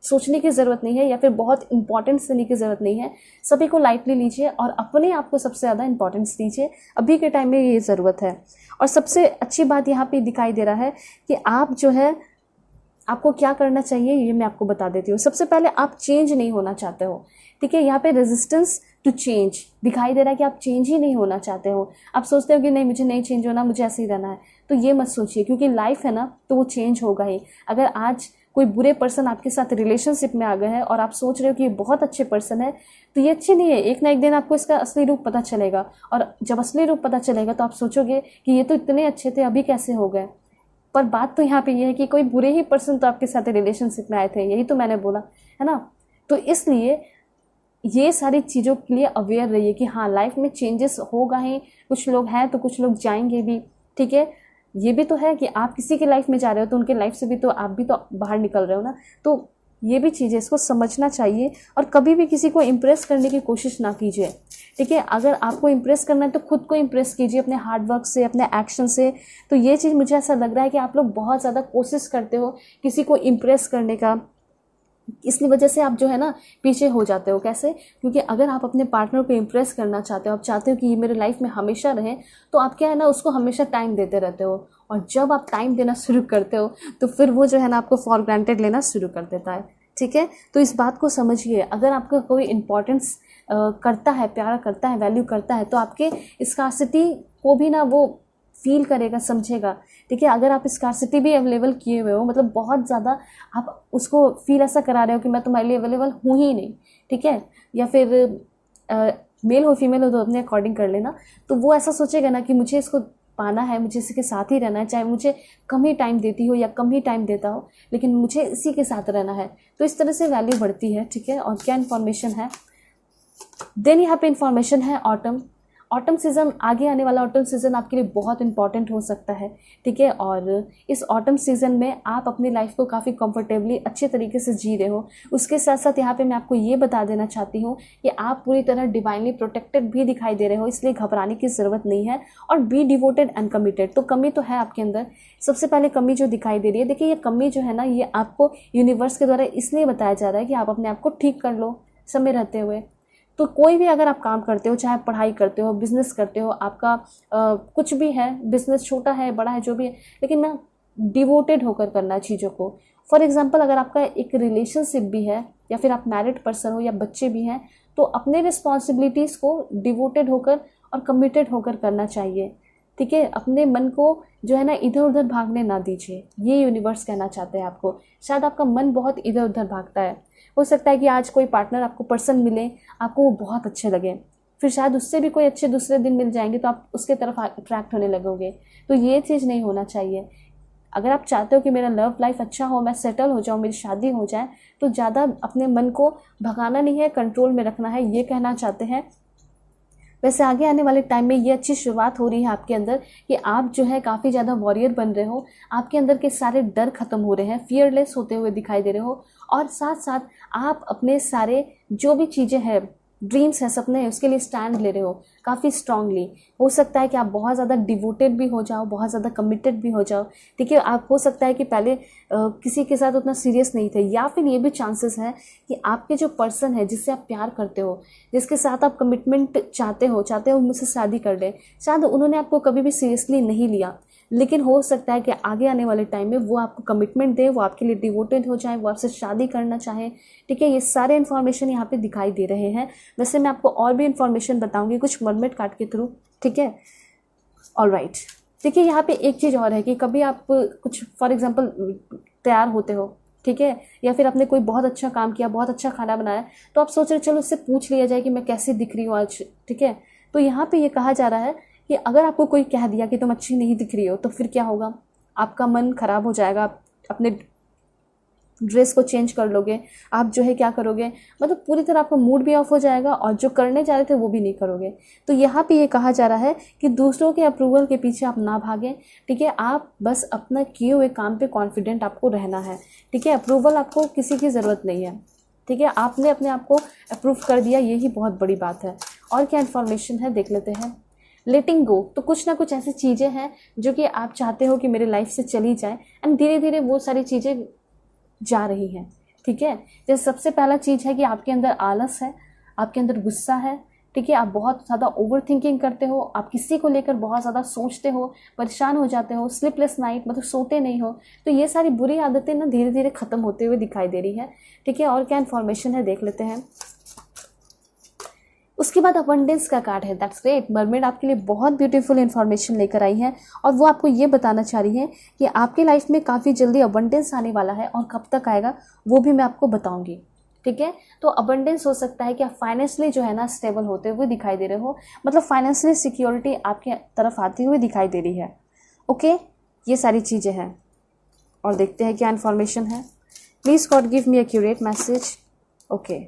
सोचने की ज़रूरत नहीं है, या फिर बहुत इंपॉर्टेंस देने की ज़रूरत नहीं है। सभी को लाइटली लीजिए और अपने आप को सबसे ज़्यादा इंपॉर्टेंस दीजिए। अभी के टाइम में ये ज़रूरत है। और सबसे अच्छी बात यहाँ पे दिखाई दे रहा है कि आप जो है, आपको क्या करना चाहिए ये मैं आपको बता देती हूँ। सबसे पहले आप चेंज नहीं होना चाहते हो। ठीक है, यहाँ पे रेजिस्टेंस टू चेंज दिखाई दे रहा है कि आप चेंज ही नहीं होना चाहते हो। आप सोचते हो कि नहीं, मुझे नहीं चेंज होना, मुझे ऐसे ही रहना है। तो ये मत सोचिए, क्योंकि लाइफ है ना, तो वो चेंज होगा ही। अगर आज कोई बुरे पर्सन आपके साथ रिलेशनशिप में आ गए हैं और आप सोच रहे हो कि ये बहुत अच्छे पर्सन है, तो ये अच्छे नहीं है। एक ना एक दिन आपको इसका असली रूप पता चलेगा, और जब असली रूप पता चलेगा तो आप सोचोगे कि ये तो इतने अच्छे थे, अभी कैसे हो गए। पर बात तो यहाँ पे ये है कि कोई बुरे ही पर्सन तो आपके साथ रिलेशनशिप में आए थे, यही तो मैंने बोला है ना। तो इसलिए ये सारी चीज़ों के लिए अवेयर रहिए कि हाँ, लाइफ में चेंजेस होगा ही। कुछ लोग हैं तो कुछ लोग जाएंगे भी। ठीक है, ये भी तो है कि आप किसी की लाइफ में जा रहे हो तो उनके लाइफ से भी तो आप भी तो बाहर निकल रहे हो ना। तो ये भी चीज़ें, इसको समझना चाहिए। और कभी भी किसी को इम्प्रेस करने की कोशिश ना कीजिए। ठीक है, अगर आपको इम्प्रेस करना है तो खुद को इम्प्रेस कीजिए अपने हार्ड वर्क से, अपने एक्शन से। तो ये चीज़ मुझे ऐसा लग रहा है कि आप लोग बहुत ज़्यादा कोशिश करते हो किसी को इम्प्रेस करने का, इसलिए वजह से आप जो है ना पीछे हो जाते हो। कैसे? क्योंकि अगर आप अपने पार्टनर को इम्प्रेस करना चाहते हो, आप चाहते हो कि ये मेरे लाइफ में हमेशा रहे, तो आप क्या है ना, उसको हमेशा टाइम देते रहते हो। और जब आप टाइम देना शुरू करते हो तो फिर वो जो है ना आपको फॉर ग्रांटेड लेना शुरू कर देता है। ठीक है, तो इस बात को समझिए। अगर आपका कोई इम्पोर्टेंस करता है, प्यार करता है, वैल्यू करता है, तो आपके स्कार्सिटी को भी ना वो फील करेगा, समझेगा। ठीक है, अगर आप स्कार्सिटी भी अवेलेबल किए हुए हो, मतलब बहुत ज़्यादा आप उसको फील ऐसा करा रहे हो कि मैं तुम्हारे लिए अवेलेबल हूँ ही नहीं, ठीक है, या फिर मेल हो फीमेल हो तो अपने अकॉर्डिंग कर लेना, तो वो ऐसा सोचेगा ना कि मुझे इसको पाना है, मुझे इसी के साथ ही रहना है, चाहे मुझे कम ही टाइम देती हो या कम ही टाइम देता हो, लेकिन मुझे इसी के साथ रहना है। तो इस तरह से वैल्यू बढ़ती है। ठीक है, और क्या इन्फॉर्मेशन है, देन यहाँ पे इन्फॉर्मेशन है ऑटम सीज़न, आगे आने वाला ऑटम सीज़न आपके लिए बहुत इंपॉर्टेंट हो सकता है। ठीक है, और इस ऑटम सीज़न में आप अपनी लाइफ को काफ़ी कंफर्टेबली अच्छे तरीके से जी रहे हो। उसके साथ साथ यहाँ पे मैं आपको ये बता देना चाहती हूँ कि आप पूरी तरह डिवाइनली प्रोटेक्टेड भी दिखाई दे रहे हो, इसलिए घबराने की ज़रूरत नहीं है। और बी डिवोटेड एंड कमिटेड, तो कमी तो है आपके अंदर। सबसे पहले कमी जो दिखाई दे रही है, देखिए ये कमी जो है ना, ये आपको यूनिवर्स के द्वारा इसलिए बताया जा रहा है कि आप अपने आप को ठीक कर लो समय रहते हुए। तो कोई भी अगर आप काम करते हो, चाहे पढ़ाई करते हो, बिजनेस करते हो, आपका कुछ भी है, बिजनेस छोटा है बड़ा है जो भी है, लेकिन ना डिवोटेड होकर करना है चीज़ों को। फॉर एग्जांपल, अगर आपका एक रिलेशनशिप भी है या फिर आप मैरिड पर्सन हो या बच्चे भी हैं, तो अपने रिस्पॉन्सिबिलिटीज़ को डिवोटेड होकर और कमिटेड होकर करना चाहिए। ठीक है, अपने मन को जो है ना इधर उधर भागने ना दीजिए, ये यूनिवर्स कहना चाहते हैं आपको। शायद आपका मन बहुत इधर उधर भागता है। हो सकता है कि आज कोई पार्टनर आपको पर्सन मिले, आपको वो बहुत अच्छे लगे, फिर शायद उससे भी कोई अच्छे दूसरे दिन मिल जाएंगे तो आप उसके तरफ अट्रैक्ट होने लगोगे। तो ये चीज़ नहीं होना चाहिए। अगर आप चाहते हो कि मेरा लव लाइफ अच्छा हो, मैं सेटल हो जाऊँ, मेरी शादी हो जाए, तो ज़्यादा अपने मन को भगाना नहीं है, कंट्रोल में रखना है, ये कहना चाहते हैं। वैसे आगे आने वाले टाइम में ये अच्छी शुरुआत हो रही है आपके अंदर कि आप जो है काफ़ी ज़्यादा वॉरियर बन रहे हो, आपके अंदर के सारे डर खत्म हो रहे हैं, फियरलेस होते हुए दिखाई दे रहे हो। और साथ साथ आप अपने सारे जो भी चीज़ें हैं ड्रीम्स है, सपने हैं, उसके लिए स्टैंड ले रहे हो काफ़ी स्ट्रांगली। हो सकता है कि आप बहुत ज़्यादा डिवोटेड भी हो जाओ, बहुत ज़्यादा कमिटेड भी हो जाओ, ठीक है। आप हो सकता है कि पहले किसी के साथ उतना सीरियस नहीं थे, या फिर ये भी चांसेस है कि आपके जो पर्सन है जिससे आप प्यार करते हो, जिसके साथ आप कमिटमेंट चाहते हो मुझसे शादी कर ले, शायद उन्होंने आपको कभी भी सीरियसली नहीं लिया, लेकिन हो सकता है कि आगे आने वाले टाइम में वो आपको कमिटमेंट दे, वो आपके लिए डिवोटेड हो जाए, वो आपसे शादी करना चाहे, ठीक है। ये सारे इन्फॉर्मेशन यहाँ पे दिखाई दे रहे हैं। वैसे मैं आपको और भी इन्फॉर्मेशन बताऊंगी कुछ मरमेड कार्ड के थ्रू, ठीक है। ऑलराइट, देखिए यहाँ पे एक चीज़ और है कि कभी आप कुछ फॉर एग्जांपल तैयार होते हो, ठीक है, या फिर आपने कोई बहुत अच्छा काम किया, बहुत अच्छा खाना बनाया, तो आप सोच रहे चलो उससे पूछ लिया जाए कि मैं कैसी दिख रही हूँ आज, ठीक है। तो यहाँ पे ये कहा जा रहा है कि अगर आपको कोई कह दिया कि तुम अच्छी नहीं दिख रही हो, तो फिर क्या होगा, आपका मन खराब हो जाएगा, आप अपने ड्रेस को चेंज कर लोगे, आप जो है क्या करोगे, मतलब पूरी तरह आपका मूड भी ऑफ हो जाएगा और जो करने जा रहे थे वो भी नहीं करोगे। तो यहाँ पे ये कहा जा रहा है कि दूसरों के अप्रूवल के पीछे आप ना भागें, ठीक है। आप बस अपना किए हुए काम पे कॉन्फिडेंट आपको रहना है, ठीक है। अप्रूवल आपको किसी की ज़रूरत नहीं है, ठीक है। आपने अपने आप को अप्रूव कर दिया, यही बहुत बड़ी बात है। और क्या इन्फॉर्मेशन है देख लेते हैं। लेटिंग गो, तो कुछ ना कुछ ऐसी चीज़ें हैं जो कि आप चाहते हो कि मेरे लाइफ से चली जाए, एंड धीरे धीरे वो सारी चीज़ें जा रही हैं, ठीक है। जैसे सबसे पहला चीज़ है कि आपके अंदर आलस है, आपके अंदर गुस्सा है, ठीक है। आप बहुत ज़्यादा ओवर थिंकिंग करते हो, आप किसी को लेकर बहुत ज़्यादा सोचते हो, परेशान हो जाते हो, स्लीपलेस नाइट, मतलब सोते नहीं हो। तो ये सारी बुरी आदतें ना धीरे धीरे ख़त्म होते हुए दिखाई दे रही है, ठीक है। और क्या इन्फॉर्मेशन है देख लेते हैं। उसके बाद अबंडेंस का कार्ड है, दैट्स ग्रेट। मरमेड आपके लिए बहुत ब्यूटीफुल इन्फॉर्मेशन लेकर आई है और वो आपको ये बताना चाह रही है कि आपके लाइफ में काफ़ी जल्दी अबंडेंस आने वाला है, और कब तक आएगा वो भी मैं आपको बताऊंगी, ठीक है। तो अबंडेंस हो सकता है कि आप फाइनेंशियली जो है ना स्टेबल होते हुए दिखाई दे रहे हो, मतलब फाइनेंशियली सिक्योरिटी आपके तरफ आती हुई दिखाई दे रही है, ओके। ये सारी चीज़ें हैं और देखते हैं क्या इन्फॉर्मेशन है। Please God give me accurate message, okay.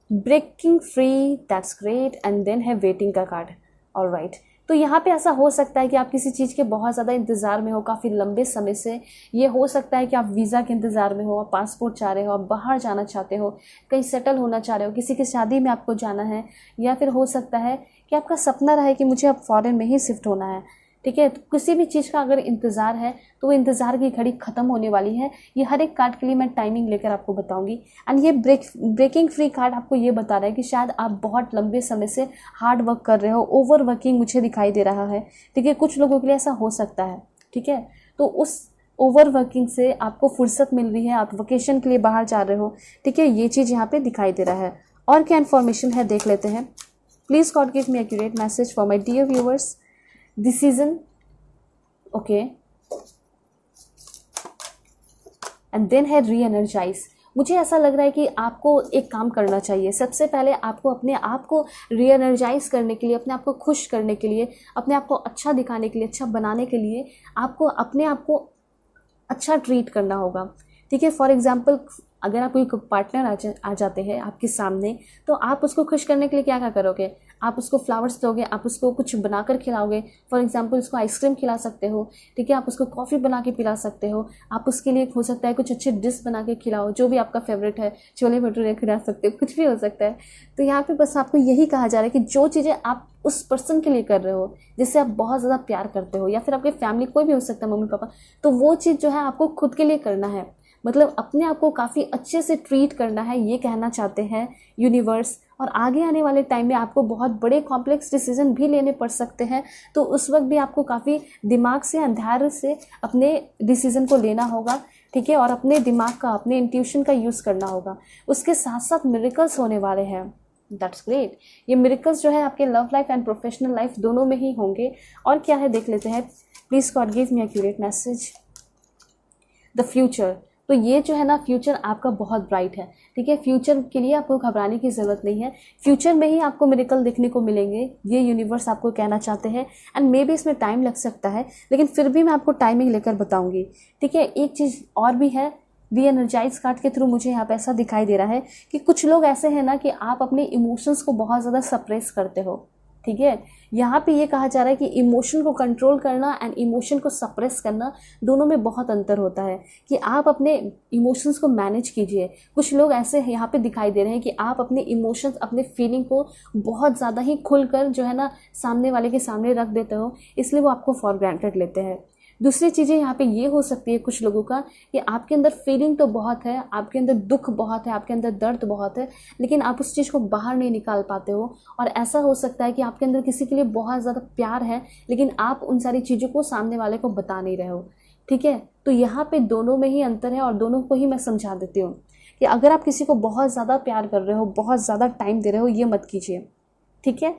Breaking free, that's great. And then है वेटिंग का कार्ड, ऑलराइट। तो यहाँ पे ऐसा हो सकता है कि आप किसी चीज़ के बहुत ज़्यादा इंतज़ार में हो काफ़ी लंबे समय से। ये हो सकता है कि आप वीज़ा के इंतज़ार में हो, आप पासपोर्ट चाह रहे हो, आप बाहर जाना चाहते हो, कहीं सेटल होना चाह रहे हो, किसी की शादी में आपको जाना है, या फिर हो सकता है कि आपका सपना रहा है कि मुझे अब फॉरेन में ही शिफ्ट होना है, ठीक है। तो किसी भी चीज़ का अगर इंतज़ार है तो वो इंतज़ार की घड़ी ख़त्म होने वाली है। ये हर एक कार्ड के लिए मैं टाइमिंग लेकर आपको बताऊंगी। एंड ये ब्रेकिंग फ्री कार्ड आपको ये बता रहा है कि शायद आप बहुत लंबे समय से हार्ड वर्क कर रहे हो, ओवर वर्किंग मुझे दिखाई दे रहा है, ठीक है। कुछ लोगों के लिए ऐसा हो सकता है, ठीक है। तो उस ओवर वर्किंग से आपको फुर्सत मिल रही है, आप वेकेशन के लिए बाहर जा रहे हो, ठीक है। ये चीज़ यहाँ पे दिखाई दे रहा है। और क्या इन्फॉर्मेशन है देख लेते हैं। Please God give me accurate message for my dear viewers. Decision, okay. And then है री एनर्जाइज। मुझे ऐसा लग रहा है कि आपको एक काम करना चाहिए। सबसे पहले आपको अपने आप को री एनर्जाइज करने के लिए, अपने आप को खुश करने के लिए, अपने आप को अच्छा दिखाने के लिए, अच्छा बनाने के लिए आपको अपने आप को अच्छा ट्रीट करना होगा, ठीक है। फॉर एग्जाम्पल, अगर आप कोई पार्टनर आ जाते हैं आपके सामने, तो आप उसको खुश करने के लिए क्या क्या करोगे। आप उसको फ्लावर्स दोगे, आप उसको कुछ बनाकर खिलाओगे। फॉर एग्जांपल उसको आइसक्रीम खिला सकते हो, ठीक है। आप उसको कॉफ़ी बना के पिला सकते हो। आप उसके लिए हो सकता है कुछ अच्छे डिश बना के खिलाओ, जो भी आपका फेवरेट है, छोले भटूरे खिला सकते हो, कुछ भी हो सकता है। तो यहाँ पे बस आपको यही कहा जा रहा है कि जो चीज़ें आप उस पर्सन के लिए कर रहे हो जिससे आप बहुत ज़्यादा प्यार करते हो, या फिर आपके फैमिली कोई भी हो सकता है, मम्मी पापा, तो वो चीज़ जो है आपको खुद के लिए करना है। मतलब अपने आप को काफ़ी अच्छे से ट्रीट करना है, ये कहना चाहते हैं यूनिवर्स। और आगे आने वाले टाइम में आपको बहुत बड़े कॉम्प्लेक्स डिसीजन भी लेने पड़ सकते हैं, तो उस वक्त भी आपको काफ़ी दिमाग से, धैर्य से अपने डिसीजन को लेना होगा, ठीक है। और अपने दिमाग का, अपने इंट्यूशन का यूज़ करना होगा। उसके साथ साथ मिरेकल्स होने वाले हैं, दैट्स ग्रेट। ये मिरेकल्स जो है आपके love life and professional life दोनों में ही होंगे। और क्या है देख लेते हैं। Please God give me accurate message. The future, तो ये जो है ना फ्यूचर आपका बहुत ब्राइट है, ठीक है। फ्यूचर के लिए आपको घबराने की ज़रूरत नहीं है। फ्यूचर में ही आपको मिरेकल देखने को मिलेंगे, ये यूनिवर्स आपको कहना चाहते हैं। एंड मे बी इसमें टाइम लग सकता है, लेकिन फिर भी मैं आपको टाइमिंग लेकर बताऊंगी, ठीक है। एक चीज़ और भी है, री एनर्जाइज कार्ड के थ्रू मुझे यहाँ पे ऐसा दिखाई दे रहा है कि कुछ लोग ऐसे हैं ना कि आप अपने इमोशंस को बहुत ज़्यादा सप्रेस करते हो, ठीक है। यहाँ पे ये कहा जा रहा है कि इमोशन को कंट्रोल करना एंड इमोशन को सप्रेस करना, दोनों में बहुत अंतर होता है कि आप अपने इमोशंस को मैनेज कीजिए। कुछ लोग ऐसे यहाँ पे दिखाई दे रहे हैं कि आप अपने इमोशंस, अपने फीलिंग को बहुत ज़्यादा ही खुलकर जो है ना सामने वाले के सामने रख देते हो, इसलिए वो आपको फॉर ग्रांटेड लेते हैं। दूसरी चीज़ें यहाँ पे ये हो सकती है कुछ लोगों का कि आपके अंदर फीलिंग तो बहुत है, आपके अंदर दुख बहुत है, आपके अंदर दर्द बहुत है, लेकिन आप उस चीज़ को बाहर नहीं निकाल पाते हो। और ऐसा हो सकता है कि आपके अंदर किसी के लिए बहुत ज़्यादा प्यार है, लेकिन आप उन सारी चीज़ों को सामने वाले को बता नहीं रहे हो, ठीक है। तो यहाँ पे दोनों में ही अंतर है और दोनों को ही मैं समझा देती हूँ कि अगर आप किसी को बहुत ज़्यादा प्यार कर रहे हो, बहुत ज़्यादा टाइम दे रहे हो, ये मत कीजिए, ठीक है।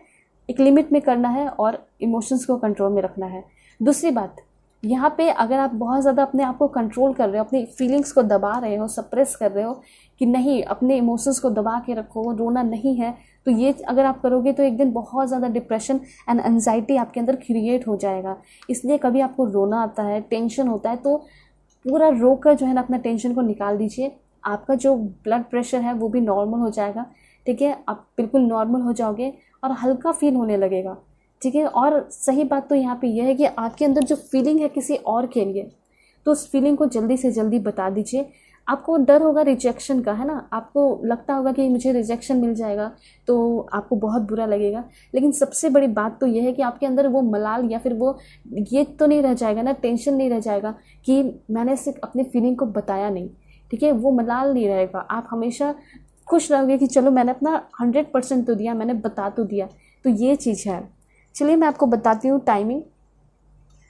एक लिमिट में करना है और इमोशंस को कंट्रोल में रखना है। दूसरी बात, यहाँ पे अगर आप बहुत ज़्यादा अपने आप को कंट्रोल कर रहे हो, अपनी फीलिंग्स को दबा रहे हो, सप्रेस कर रहे हो कि नहीं अपने इमोशंस को दबा के रखो, रोना नहीं है, तो ये अगर आप करोगे तो एक दिन बहुत ज़्यादा डिप्रेशन एंड एंजाइटी आपके अंदर क्रिएट हो जाएगा। इसलिए कभी आपको रोना आता है, टेंशन होता है, तो पूरा रो कर जो है ना अपना टेंशन को निकाल दीजिए। आपका जो ब्लड प्रेशर है वो भी नॉर्मल हो जाएगा, ठीक है। आप बिल्कुल नॉर्मल हो जाओगे और हल्का फील होने लगेगा, ठीक है। और सही बात तो यहाँ पे यह है कि आपके अंदर जो फीलिंग है किसी और के लिए, तो उस फीलिंग को जल्दी से जल्दी बता दीजिए। आपको डर होगा रिजेक्शन का, है ना, आपको लगता होगा कि मुझे रिजेक्शन मिल जाएगा तो आपको बहुत बुरा लगेगा, लेकिन सबसे बड़ी बात तो यह है कि आपके अंदर वो मलाल या फिर वो ये तो नहीं रह जाएगा ना, टेंशन नहीं रह जाएगा कि मैंने सिर्फ अपनी फीलिंग को बताया नहीं, ठीक है। वो मलाल नहीं रहेगा, आप हमेशा खुश रहोगे कि चलो मैंने अपना 100% तो दिया, मैंने बता तो दिया। तो ये चीज़ है। चलिए मैं आपको बताती हूँ टाइमिंग।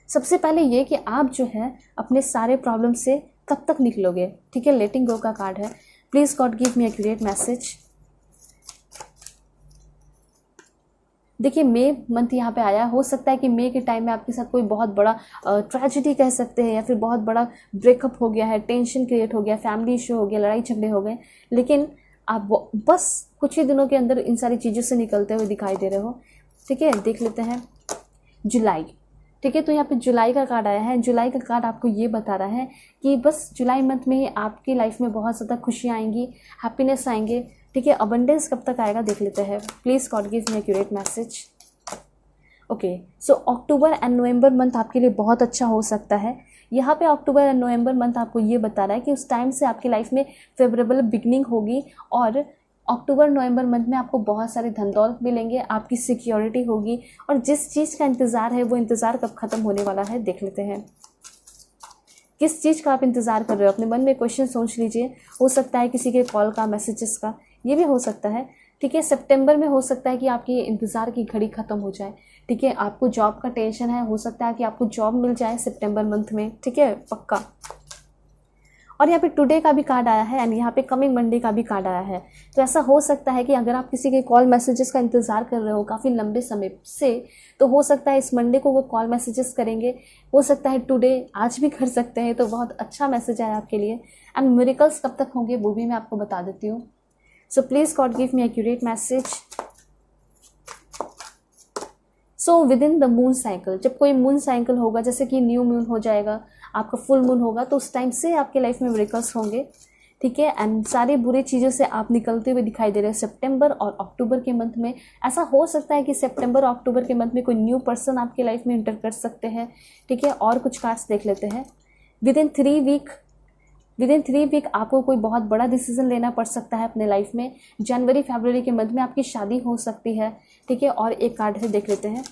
सबसे पहले ये कि आप जो है अपने सारे प्रॉब्लम से कब तक निकलोगे, ठीक है। लेटिंग गो का कार्ड है। Please God give me a great message. देखिए मई मंथ यहाँ पे आया, हो सकता है कि मई के टाइम में आपके साथ कोई बहुत बड़ा ट्रेजेडी कह सकते हैं, या फिर बहुत बड़ा ब्रेकअप हो गया है, टेंशन क्रिएट हो गया, फैमिली इशू हो गया, लड़ाई झगड़े हो गए, लेकिन आप बस कुछ ही दिनों के अंदर इन सारी चीज़ों से निकलते हुए दिखाई दे रहे हो, ठीक है। देख लेते हैं जुलाई, ठीक है। तो यहाँ पे जुलाई का कार्ड आया है। जुलाई का कार्ड आपको ये बता रहा है कि बस जुलाई मंथ में ही आपकी लाइफ में बहुत ज़्यादा खुशियाँ आएंगी, हैप्पीनेस आएंगे, ठीक है। अबंडेंस कब तक आएगा देख लेते हैं। Please God give me accurate message. Okay, so October and November month आपके लिए बहुत अच्छा हो सकता है। यहाँ पे अक्टूबर एंड नवंबर मंथ आपको ये बता रहा है कि उस टाइम से आपकी लाइफ में फेवरेबल बिगनिंग होगी, और अक्टूबर नवंबर मंथ में आपको बहुत सारे धन दौलत मिलेंगे, आपकी सिक्योरिटी होगी, और जिस चीज़ का इंतज़ार है वो इंतज़ार कब ख़त्म होने वाला है देख लेते हैं। किस चीज़ का आप इंतज़ार कर रहे हो, अपने मन में क्वेश्चन सोच लीजिए। हो सकता है किसी के कॉल का, मैसेजेस का, ये भी हो सकता है, ठीक है। सितंबर में हो सकता है कि आपकी इंतज़ार की घड़ी ख़त्म हो जाए, ठीक है। आपको जॉब का टेंशन है, हो सकता है कि आपको जॉब मिल जाए सितंबर मंथ में, ठीक है, पक्का। और यहाँ पे टुडे का भी कार्ड आया है एंड यहाँ पे कमिंग मंडे का भी कार्ड आया है। तो ऐसा हो सकता है कि अगर आप किसी के कॉल मैसेजेस का इंतज़ार कर रहे हो काफ़ी लंबे समय से, तो हो सकता है इस मंडे को वो कॉल मैसेजेस करेंगे, हो सकता है टुडे, आज भी कर सकते हैं। तो बहुत अच्छा मैसेज आया आपके लिए। एंड मिरेकल्स कब तक होंगे वो भी मैं आपको बता देती हूँ। So please God give me accurate message. So with in the moon cycle, जब कोई मून साइकिल होगा, जैसे कि न्यू मून हो जाएगा, आपका फुल मून होगा, तो उस टाइम से आपके लाइफ में मिरेकल्स होंगे, ठीक है। एंड सारी बुरी चीज़ों से आप निकलते हुए दिखाई दे रहे हो सितंबर और अक्टूबर के मंथ में। ऐसा हो सकता है कि सितंबर और अक्टूबर के मंथ में कोई न्यू पर्सन आपकी लाइफ में इंटर कर सकते हैं, ठीक है। और कुछ कार्ड्स देख लेते हैं। विद इन 3 वीक आपको कोई बहुत बड़ा डिसीजन लेना पड़ सकता है अपने लाइफ में। जनवरी फरवरी के मंथ में आपकी शादी हो सकती है, ठीक है। और एक कार्ड है, देख लेते हैं।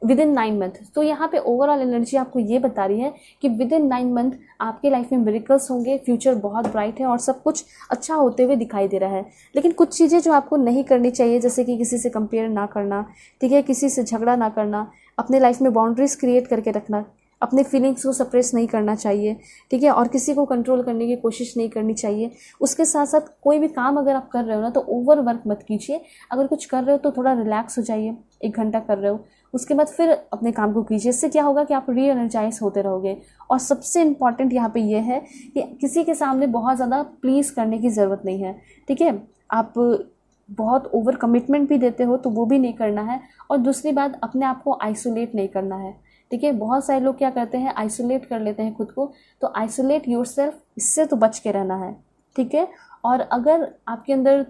विद इन 9 मंथ, तो यहाँ पे ओवरऑल एनर्जी आपको ये बता रही है कि विद इन 9 मंथ आपके लाइफ में मिरेकल्स होंगे, फ्यूचर बहुत ब्राइट है और सब कुछ अच्छा होते हुए दिखाई दे रहा है। लेकिन कुछ चीज़ें जो आपको नहीं करनी चाहिए, जैसे कि किसी से कंपेयर ना करना, ठीक है, किसी से झगड़ा ना करना, अपने लाइफ में बाउंड्रीज क्रिएट करके रखना, अपने फीलिंग्स को सप्रेस नहीं करना चाहिए, ठीक है, और किसी को कंट्रोल करने की कोशिश नहीं करनी चाहिए। उसके साथ साथ कोई भी काम अगर आप कर रहे हो ना, तो ओवर वर्क मत कीजिए। अगर कुछ कर रहे हो तो थोड़ा रिलैक्स हो जाइए, 1 घंटा कर रहे हो, उसके बाद फिर अपने काम को कीजिए। इससे क्या होगा कि आप री एनर्जाइज होते रहोगे। और सबसे इम्पॉर्टेंट यहाँ पे ये है कि किसी के सामने बहुत ज़्यादा प्लीज़ करने की ज़रूरत नहीं है, ठीक है। आप बहुत ओवर कमिटमेंट भी देते हो तो वो भी नहीं करना है। और दूसरी बात, अपने आप को आइसोलेट नहीं करना है, ठीक है। बहुत सारे लोग क्या करते हैं, आइसोलेट कर लेते हैं खुद को। तो आइसोलेट योरसेल्फ, इससे तो बच के रहना है, ठीक है। और अगर आपके अंदर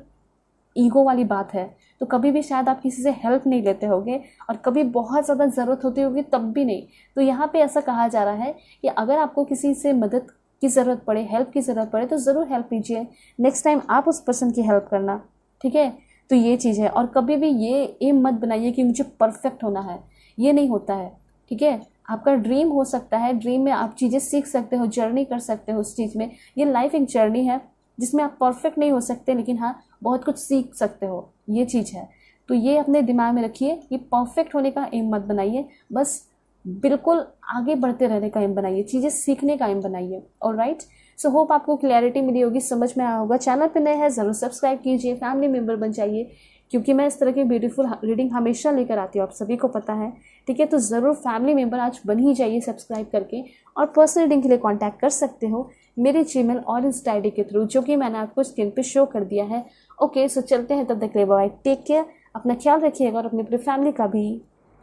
ईगो वाली बात है तो कभी भी शायद आप किसी से हेल्प नहीं लेते होगे, और कभी बहुत ज़्यादा ज़रूरत होती होगी तब भी नहीं। तो यहाँ पे ऐसा कहा जा रहा है कि अगर आपको किसी से मदद की ज़रूरत पड़े, हेल्प की ज़रूरत पड़े, तो ज़रूर हेल्प कीजिए। नेक्स्ट टाइम आप उस पर्सन की हेल्प करना, ठीक है। तो ये चीज़ है। और कभी भी ये एम मत बनाइए कि मुझे परफेक्ट होना है, ये नहीं होता है, ठीक है। आपका ड्रीम हो सकता है, ड्रीम में आप चीज़ें सीख सकते हो, जर्नी कर सकते हो उस चीज़ में। ये लाइफ एक जर्नी है जिसमें आप परफेक्ट नहीं हो सकते, लेकिन हाँ बहुत कुछ सीख सकते हो, ये चीज़ है। तो ये अपने दिमाग में रखिए कि परफेक्ट होने का एम मत बनाइए, बस बिल्कुल आगे बढ़ते रहने का एम बनाइए, चीज़ें सीखने का एम बनाइए। ऑलराइट, सो होप आपको क्लैरिटी मिली होगी, समझ में आया होगा। चैनल पे नए हैं ज़रूर सब्सक्राइब कीजिए, फैमिली मेम्बर बन जाइए, क्योंकि मैं इस तरह की ब्यूटीफुल रीडिंग हमेशा लेकर आती हूँ, आप सभी को पता है, ठीक है। तो ज़रूर फैमिली मेम्बर आज बन ही जाइए सब्सक्राइब करके। और पर्सनल रीडिंग के लिए कॉन्टैक्ट कर सकते हो मेरे जीमेल और इंस्टा आईडी के थ्रू, जो कि मैंने आपको स्क्रीन पे शो कर दिया है। ओके, सो चलते हैं, तब तक के लिए बाय, टेक केयर, अपना ख्याल रखिएगा और अपनी पूरी फैमिली का भी।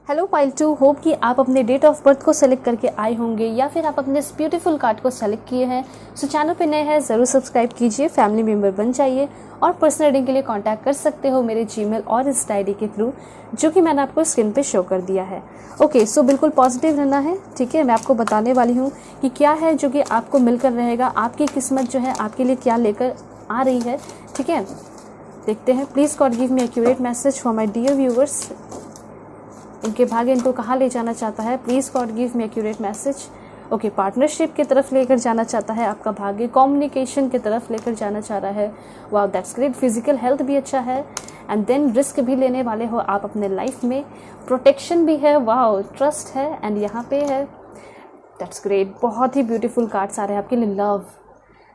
हेलो पाइल 2, होप कि आप अपने डेट ऑफ बर्थ को सेलेक्ट करके आए होंगे, या फिर आप अपने इस ब्यूटीफुल कार्ड को सेलेक्ट किए हैं। सो चैनल पे नए हैं ज़रूर सब्सक्राइब कीजिए, फैमिली मेम्बर बन जाइए, और पर्सनल रीडिंग के लिए कांटेक्ट कर सकते हो मेरे जीमेल और इंस्टा आईडी के थ्रू, जो कि मैंने आपको स्क्रीन पे शो कर दिया है। ओके, सो बिल्कुल पॉजिटिव रहना है, ठीक है। मैं आपको बताने वाली हूँ कि क्या है जो कि आपको मिलकर रहेगा, आपकी किस्मत जो है आपके लिए क्या लेकर आ रही है, ठीक है। देखते हैं। Please God give me accurate message for my dear viewers. इनके भाग्य इनको कहाँ ले जाना चाहता है, please God give me accurate message. Okay, partnership की तरफ लेकर जाना चाहता है आपका भाग्य, कम्युनिकेशन की तरफ लेकर जाना चाह रहा है। Wow, that's great. Physical health भी अच्छा है, एंड देन रिस्क भी लेने वाले हो आप अपने लाइफ में, प्रोटेक्शन भी है, वाओ, ट्रस्ट है, एंड यहाँ पे है, दैट्स ग्रेट। बहुत ही ब्यूटीफुल कार्ड्स आ रहे हैं आपके लिए, लव,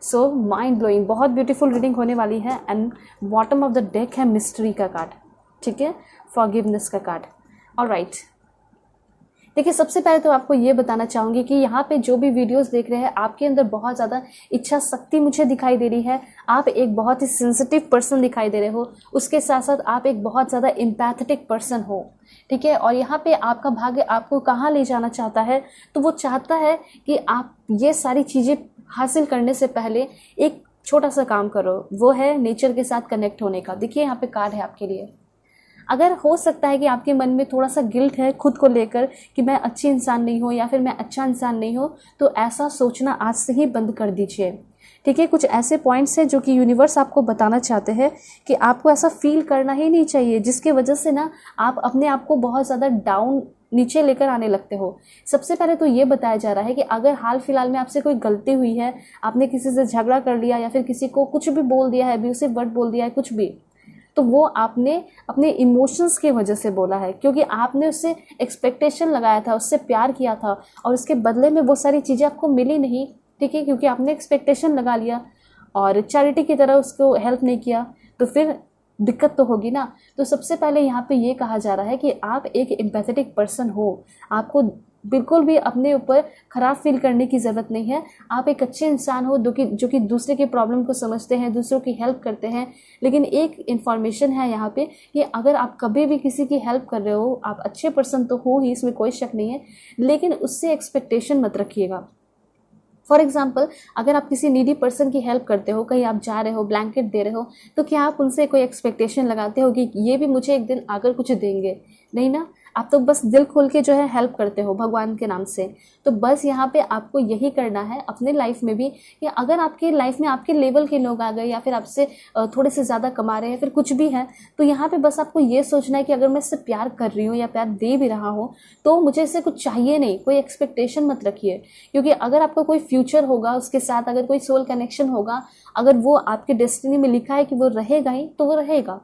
सो माइंड ब्लोइंग, बहुत ब्यूटीफुल रीडिंग होने वाली है। And bottom of the deck है मिस्ट्री का कार्ड, ठीक है, फॉरगिवनेस का कार्ड। ऑलराइट, देखिए सबसे पहले तो आपको ये बताना चाहूँगी कि यहाँ पे जो भी वीडियोस देख रहे हैं, आपके अंदर बहुत ज़्यादा इच्छा शक्ति मुझे दिखाई दे रही है। आप एक बहुत ही सेंसिटिव पर्सन दिखाई दे रहे हो, उसके साथ साथ आप एक बहुत ज़्यादा एम्पैथेटिक पर्सन हो, ठीक है। और यहाँ पे आपका भाग्य आपको कहाँ ले जाना चाहता है, तो वो चाहता है कि आप ये सारी चीज़ें हासिल करने से पहले एक छोटा सा काम करो, वो है नेचर के साथ कनेक्ट होने का। देखिए यहाँ पे कार्ड है आपके लिए। अगर हो सकता है कि आपके मन में थोड़ा सा गिल्ट है खुद को लेकर कि मैं अच्छी इंसान नहीं हूँ या फिर मैं अच्छा इंसान नहीं हूँ, तो ऐसा सोचना आज से ही बंद कर दीजिए, ठीक है। कुछ ऐसे पॉइंट्स हैं जो कि यूनिवर्स आपको बताना चाहते हैं कि आपको ऐसा फील करना ही नहीं चाहिए, जिसके वजह से ना आप अपने आप को बहुत ज़्यादा डाउन, नीचे लेकर आने लगते हो। सबसे पहले तो ये बताया जा रहा है कि अगर हाल फिलहाल में आपसे कोई गलती हुई है, आपने किसी से झगड़ा कर लिया या फिर किसी को कुछ भी बोल दिया है, अब्यूसिव वर्ड बोल दिया है, कुछ भी, तो वो आपने अपने इमोशंस की वजह से बोला है, क्योंकि आपने उससे एक्सपेक्टेशन लगाया था, उससे प्यार किया था, और उसके बदले में वो सारी चीज़ें आपको मिली नहीं, ठीक है, क्योंकि आपने एक्सपेक्टेशन लगा लिया और चैरिटी की तरह उसको हेल्प नहीं किया, तो फिर दिक्कत तो होगी ना। तो सबसे पहले यहाँ पे ये कहा जा रहा है कि आप एक एम्पैथेटिक पर्सन हो, आपको बिल्कुल भी अपने ऊपर ख़राब फील करने की ज़रूरत नहीं है। आप एक अच्छे इंसान हो जो कि दूसरे के प्रॉब्लम को समझते हैं, दूसरों की हेल्प करते हैं। लेकिन एक इन्फॉर्मेशन है यहाँ पे कि अगर आप कभी भी किसी की हेल्प कर रहे हो, आप अच्छे पर्सन तो हो ही, इसमें कोई शक नहीं है, लेकिन उससे एक्सपेक्टेशन मत रखिएगा। फॉर एग्जाम्पल, अगर आप किसी नीडी पर्सन की हेल्प करते हो, कहीं आप जा रहे हो, ब्लैंकेट दे रहे हो, तो क्या आप उनसे कोई एक्सपेक्टेशन लगाते हो कि ये भी मुझे एक दिन आकर कुछ देंगे? नहीं ना, आप तो बस दिल खोल के जो है हेल्प करते हो भगवान के नाम से। तो बस यहाँ पे आपको यही करना है अपने लाइफ में भी, कि अगर आपके लाइफ में आपके लेवल के लोग आ गए या फिर आपसे थोड़े से ज़्यादा कमा रहे हैं, फिर कुछ भी है, तो यहाँ पे बस आपको ये सोचना है कि अगर मैं इससे प्यार कर रही हूँ या प्यार दे भी रहा हूँ, तो मुझे इससे कुछ चाहिए नहीं, कोई एक्सपेक्टेशन मत रखिए। क्योंकि अगर आपका कोई फ्यूचर होगा, उसके साथ अगर कोई सोल कनेक्शन होगा, अगर वो आपके डेस्टिनी में लिखा है कि वो रहेगा ही, तो वो रहेगा,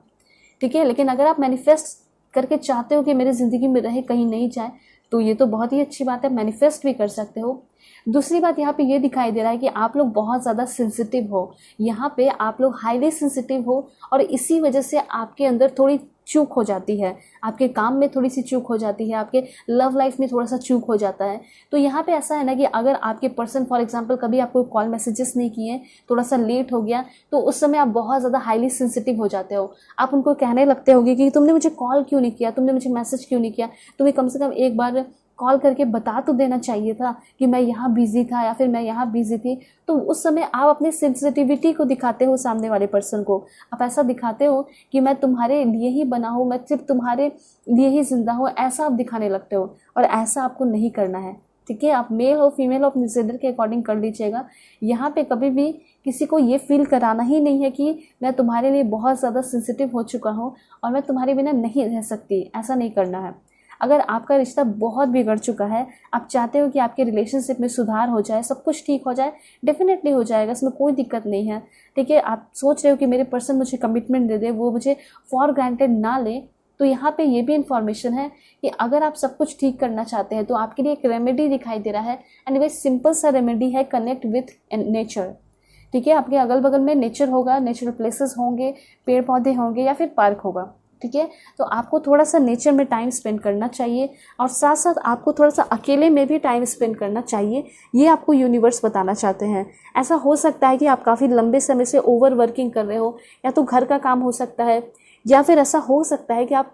ठीक है। लेकिन अगर आप मैनिफेस्ट करके चाहते हो कि मेरी ज़िंदगी में रहे, कहीं नहीं जाए, तो ये तो बहुत ही अच्छी बात है, मैनिफेस्ट भी कर सकते हो। दूसरी बात यहाँ पे ये दिखाई दे रहा है कि आप लोग बहुत ज़्यादा सेंसिटिव हो, यहाँ पे आप लोग हाईली सेंसिटिव हो, और इसी वजह से आपके अंदर थोड़ी चूक हो जाती है, आपके काम में थोड़ी सी चूक हो जाती है, आपके लव लाइफ में थोड़ा सा चूक हो जाता है। तो यहाँ पे ऐसा है ना कि अगर आपके पर्सन फॉर एग्जांपल कभी आपको कॉल मैसेजेस नहीं किए, थोड़ा सा लेट हो गया, तो उस समय आप बहुत ज़्यादा हाईली सेंसिटिव हो जाते हो। आप उनको कहने लगते होगे कि तुमने मुझे कॉल क्यों नहीं किया, तुमने मुझे मैसेज क्यों नहीं किया, तुम्हें कम से कम एक बार कॉल करके बता तो देना चाहिए था कि मैं यहाँ बिजी था या फिर मैं यहाँ बिजी थी। तो उस समय आप अपने सेंसिटिविटी को दिखाते हो सामने वाले पर्सन को। आप ऐसा दिखाते हो कि मैं तुम्हारे लिए ही बना हूँ, मैं सिर्फ तुम्हारे लिए ही जिंदा हूँ, ऐसा आप दिखाने लगते हो। और ऐसा आपको नहीं करना है, ठीक है। आप मेल हो फीमेल हो अपने जेंडर के अकॉर्डिंग कर लीजिएगा। यहाँ पे कभी भी किसी को ये फील कराना ही नहीं है कि मैं तुम्हारे लिए बहुत ज़्यादा सेंसिटिव हो चुका हूँ और मैं तुम्हारे बिना नहीं रह सकती, ऐसा नहीं करना है। अगर आपका रिश्ता बहुत बिगड़ चुका है, आप चाहते हो कि आपके रिलेशनशिप में सुधार हो जाए, सब कुछ ठीक हो जाए, डेफिनेटली हो जाएगा, इसमें कोई दिक्कत नहीं है, ठीक है। आप सोच रहे हो कि मेरे पर्सन मुझे कमिटमेंट दे दे, वो मुझे फॉर ग्रांटेड ना ले, तो यहाँ पे ये भी इन्फॉर्मेशन है कि अगर आप सब कुछ ठीक करना चाहते हैं तो आपके लिए एक रेमेडी दिखाई दे रहा है। एंड वे सिंपल सा रेमेडी है, कनेक्ट विथ नेचर, ठीक है। आपके अगल बगल में नेचर होगा, नेचुरल प्लेसेस होंगे, पेड़ पौधे होंगे या फिर पार्क होगा, ठीक है। तो आपको थोड़ा सा नेचर में टाइम स्पेंड करना चाहिए और साथ साथ आपको थोड़ा सा अकेले में भी टाइम स्पेंड करना चाहिए। ये आपको यूनिवर्स बताना चाहते हैं। ऐसा हो सकता है कि आप काफ़ी लंबे समय से ओवर वर्किंग कर रहे हो, या तो घर का काम हो सकता है, या फिर ऐसा हो सकता है कि आप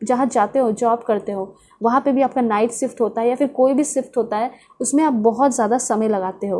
जहाँ जाते हो, जॉब करते हो, वहाँ पे भी आपका नाइट शिफ्ट होता है या फिर कोई भी शिफ्ट होता है, उसमें आप बहुत ज़्यादा समय लगाते हो।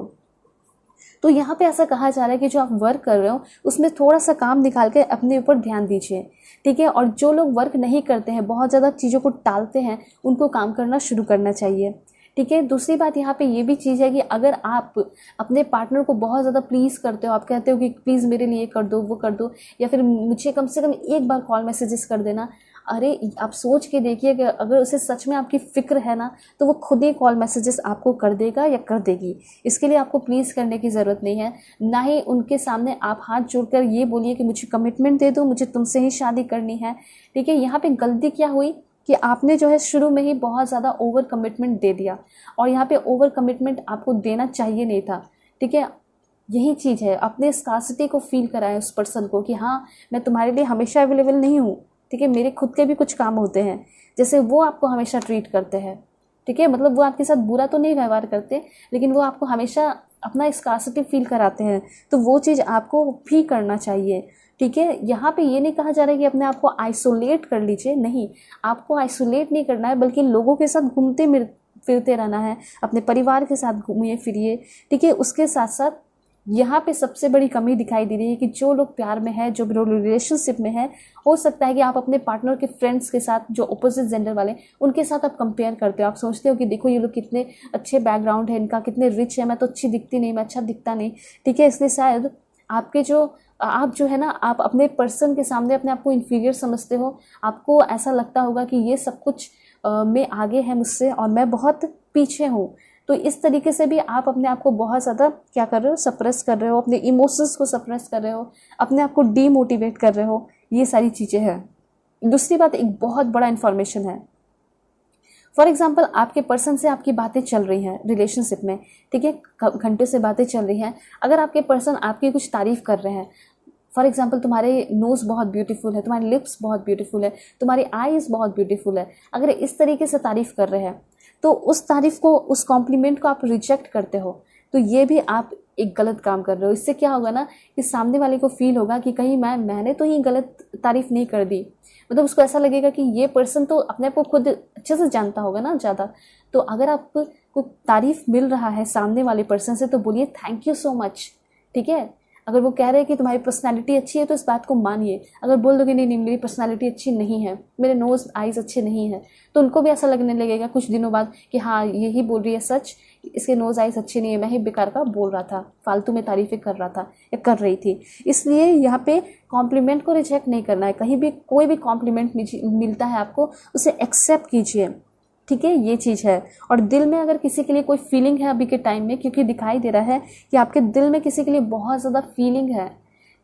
तो यहाँ पे ऐसा कहा जा रहा है कि जो आप वर्क कर रहे हो उसमें थोड़ा सा काम निकाल के अपने ऊपर ध्यान दीजिए, ठीक है। और जो लोग वर्क नहीं करते हैं, बहुत ज़्यादा चीज़ों को टालते हैं, उनको काम करना शुरू करना चाहिए, ठीक है। दूसरी बात यहाँ पे ये भी चीज़ है कि अगर आप अपने पार्टनर को बहुत ज़्यादा प्लीज़ करते हो, आप कहते हो कि प्लीज़ मेरे लिए कर दो, वो कर दो, या फिर मुझे कम से कम एक बार कॉल मैसेजेस कर देना। अरे आप सोच के देखिए कि अगर उसे सच में आपकी फ़िक्र है ना, तो वो खुद ही कॉल मैसेजेस आपको कर देगा या कर देगी। इसके लिए आपको प्लीज़ करने की ज़रूरत नहीं है। ना ही उनके सामने आप हाथ जोड़कर ये बोलिए कि मुझे कमिटमेंट दे दो, मुझे तुमसे ही शादी करनी है, ठीक है। यहाँ पे गलती क्या हुई कि आपने जो है शुरू में ही बहुत ज़्यादा ओवर कमिटमेंट दे दिया, और यहाँ पे ओवर कमिटमेंट आपको देना चाहिए नहीं था, ठीक है। यही चीज़ है, अपने स्कार्सिटी को फील कराएं उस पर्सन को कि हाँ मैं तुम्हारे लिए हमेशा अवेलेबल नहीं हूँ, ठीक है। मेरे खुद के भी कुछ काम होते हैं, जैसे वो आपको हमेशा ट्रीट करते हैं, ठीक है। मतलब वो आपके साथ बुरा तो नहीं व्यवहार करते, लेकिन वो आपको हमेशा अपना स्कार्सिटी फील कराते हैं, तो वो चीज़ आपको भी करना चाहिए, ठीक है। यहाँ पे ये नहीं कहा जा रहा है कि अपने आप को आइसोलेट कर लीजिए, नहीं, आपको आइसोलेट नहीं करना है, बल्कि लोगों के साथ घूमते फिरते रहना है, अपने परिवार के साथ घूमिए फिरिए, ठीक है। उसके साथ साथ यहाँ पे सबसे बड़ी कमी दिखाई दे रही है कि जो लोग प्यार में है, जो रिलेशनशिप में है, हो सकता है कि आप अपने पार्टनर के फ्रेंड्स के साथ, जो अपोजिट जेंडर वाले, उनके साथ आप कंपेयर करते हो। आप सोचते हो कि देखो ये लोग कितने अच्छे बैकग्राउंड है इनका, कितने रिच है, मैं तो अच्छी दिखती नहीं, मैं अच्छा दिखता नहीं, ठीक है। इसलिए शायद आप जो है ना, आप अपने पर्सन के सामने अपने आप को इन्फीरियर समझते हो। आपको ऐसा लगता होगा कि ये सब कुछ में आगे है मुझसे और मैं बहुत पीछे हूँ। तो इस तरीके से भी आप अपने आप को बहुत ज़्यादा क्या कर रहे हो, सप्रेस कर रहे हो, अपने इमोशंस को सप्रेस कर रहे हो, अपने आप को डीमोटिवेट कर रहे हो। ये सारी चीज़ें हैं। दूसरी बात, एक बहुत बड़ा इन्फॉर्मेशन है। फॉर एग्जाम्पल, आपके पर्सन से आपकी बातें चल रही हैं रिलेशनशिप में, ठीक है, घंटे से बातें चल रही हैं। अगर आपके पर्सन आपकी कुछ तारीफ़ कर रहे हैं, फॉर एग्जाम्पल तुम्हारे नोज़ बहुत ब्यूटीफुल है, तुम्हारे लिप्स बहुत ब्यूटीफुल है, तुम्हारी आईज़ बहुत ब्यूटीफुल है, अगर इस तरीके से तारीफ़ कर रहे हैं, तो उस तारीफ़ को, उस कॉम्प्लीमेंट को आप रिजेक्ट करते हो, तो ये भी आप एक गलत काम कर रहे हो। इससे क्या होगा ना कि सामने वाले को फील होगा कि कहीं मैंने तो ये गलत तारीफ़ नहीं कर दी। मतलब उसको ऐसा लगेगा कि ये पर्सन तो अपने आप को खुद अच्छे से जानता होगा ना ज़्यादा। तो अगर आपको तारीफ़ मिल रहा है सामने वाले पर्सन से, तो बोलिए थैंक यू सो मच, ठीक है। अगर वो कह रहे हैं कि तुम्हारी पर्सनालिटी अच्छी है, तो इस बात को मानिए। अगर बोल दोगे नहीं मेरी पर्सनालिटी अच्छी नहीं है, मेरे नोज़ आईज़ अच्छे नहीं है, तो उनको भी ऐसा लगने लगेगा कुछ दिनों बाद कि हाँ यही बोल रही है सच, इसके नोज़ आईज़ अच्छे नहीं है, मैं ही बेकार का बोल रहा था, फालतू में तारीफ़ें कर रहा था या कर रही थी। इसलिए यहाँ पे कॉम्प्लीमेंट को रिजेक्ट नहीं करना है। कहीं भी कोई भी कॉम्प्लीमेंट मिलता है आपको, उसे एक्सेप्ट कीजिए, ठीक है। ये चीज़ है। और दिल में अगर किसी के लिए कोई फीलिंग है अभी के टाइम में, क्योंकि दिखाई दे रहा है कि आपके दिल में किसी के लिए बहुत ज़्यादा फीलिंग है,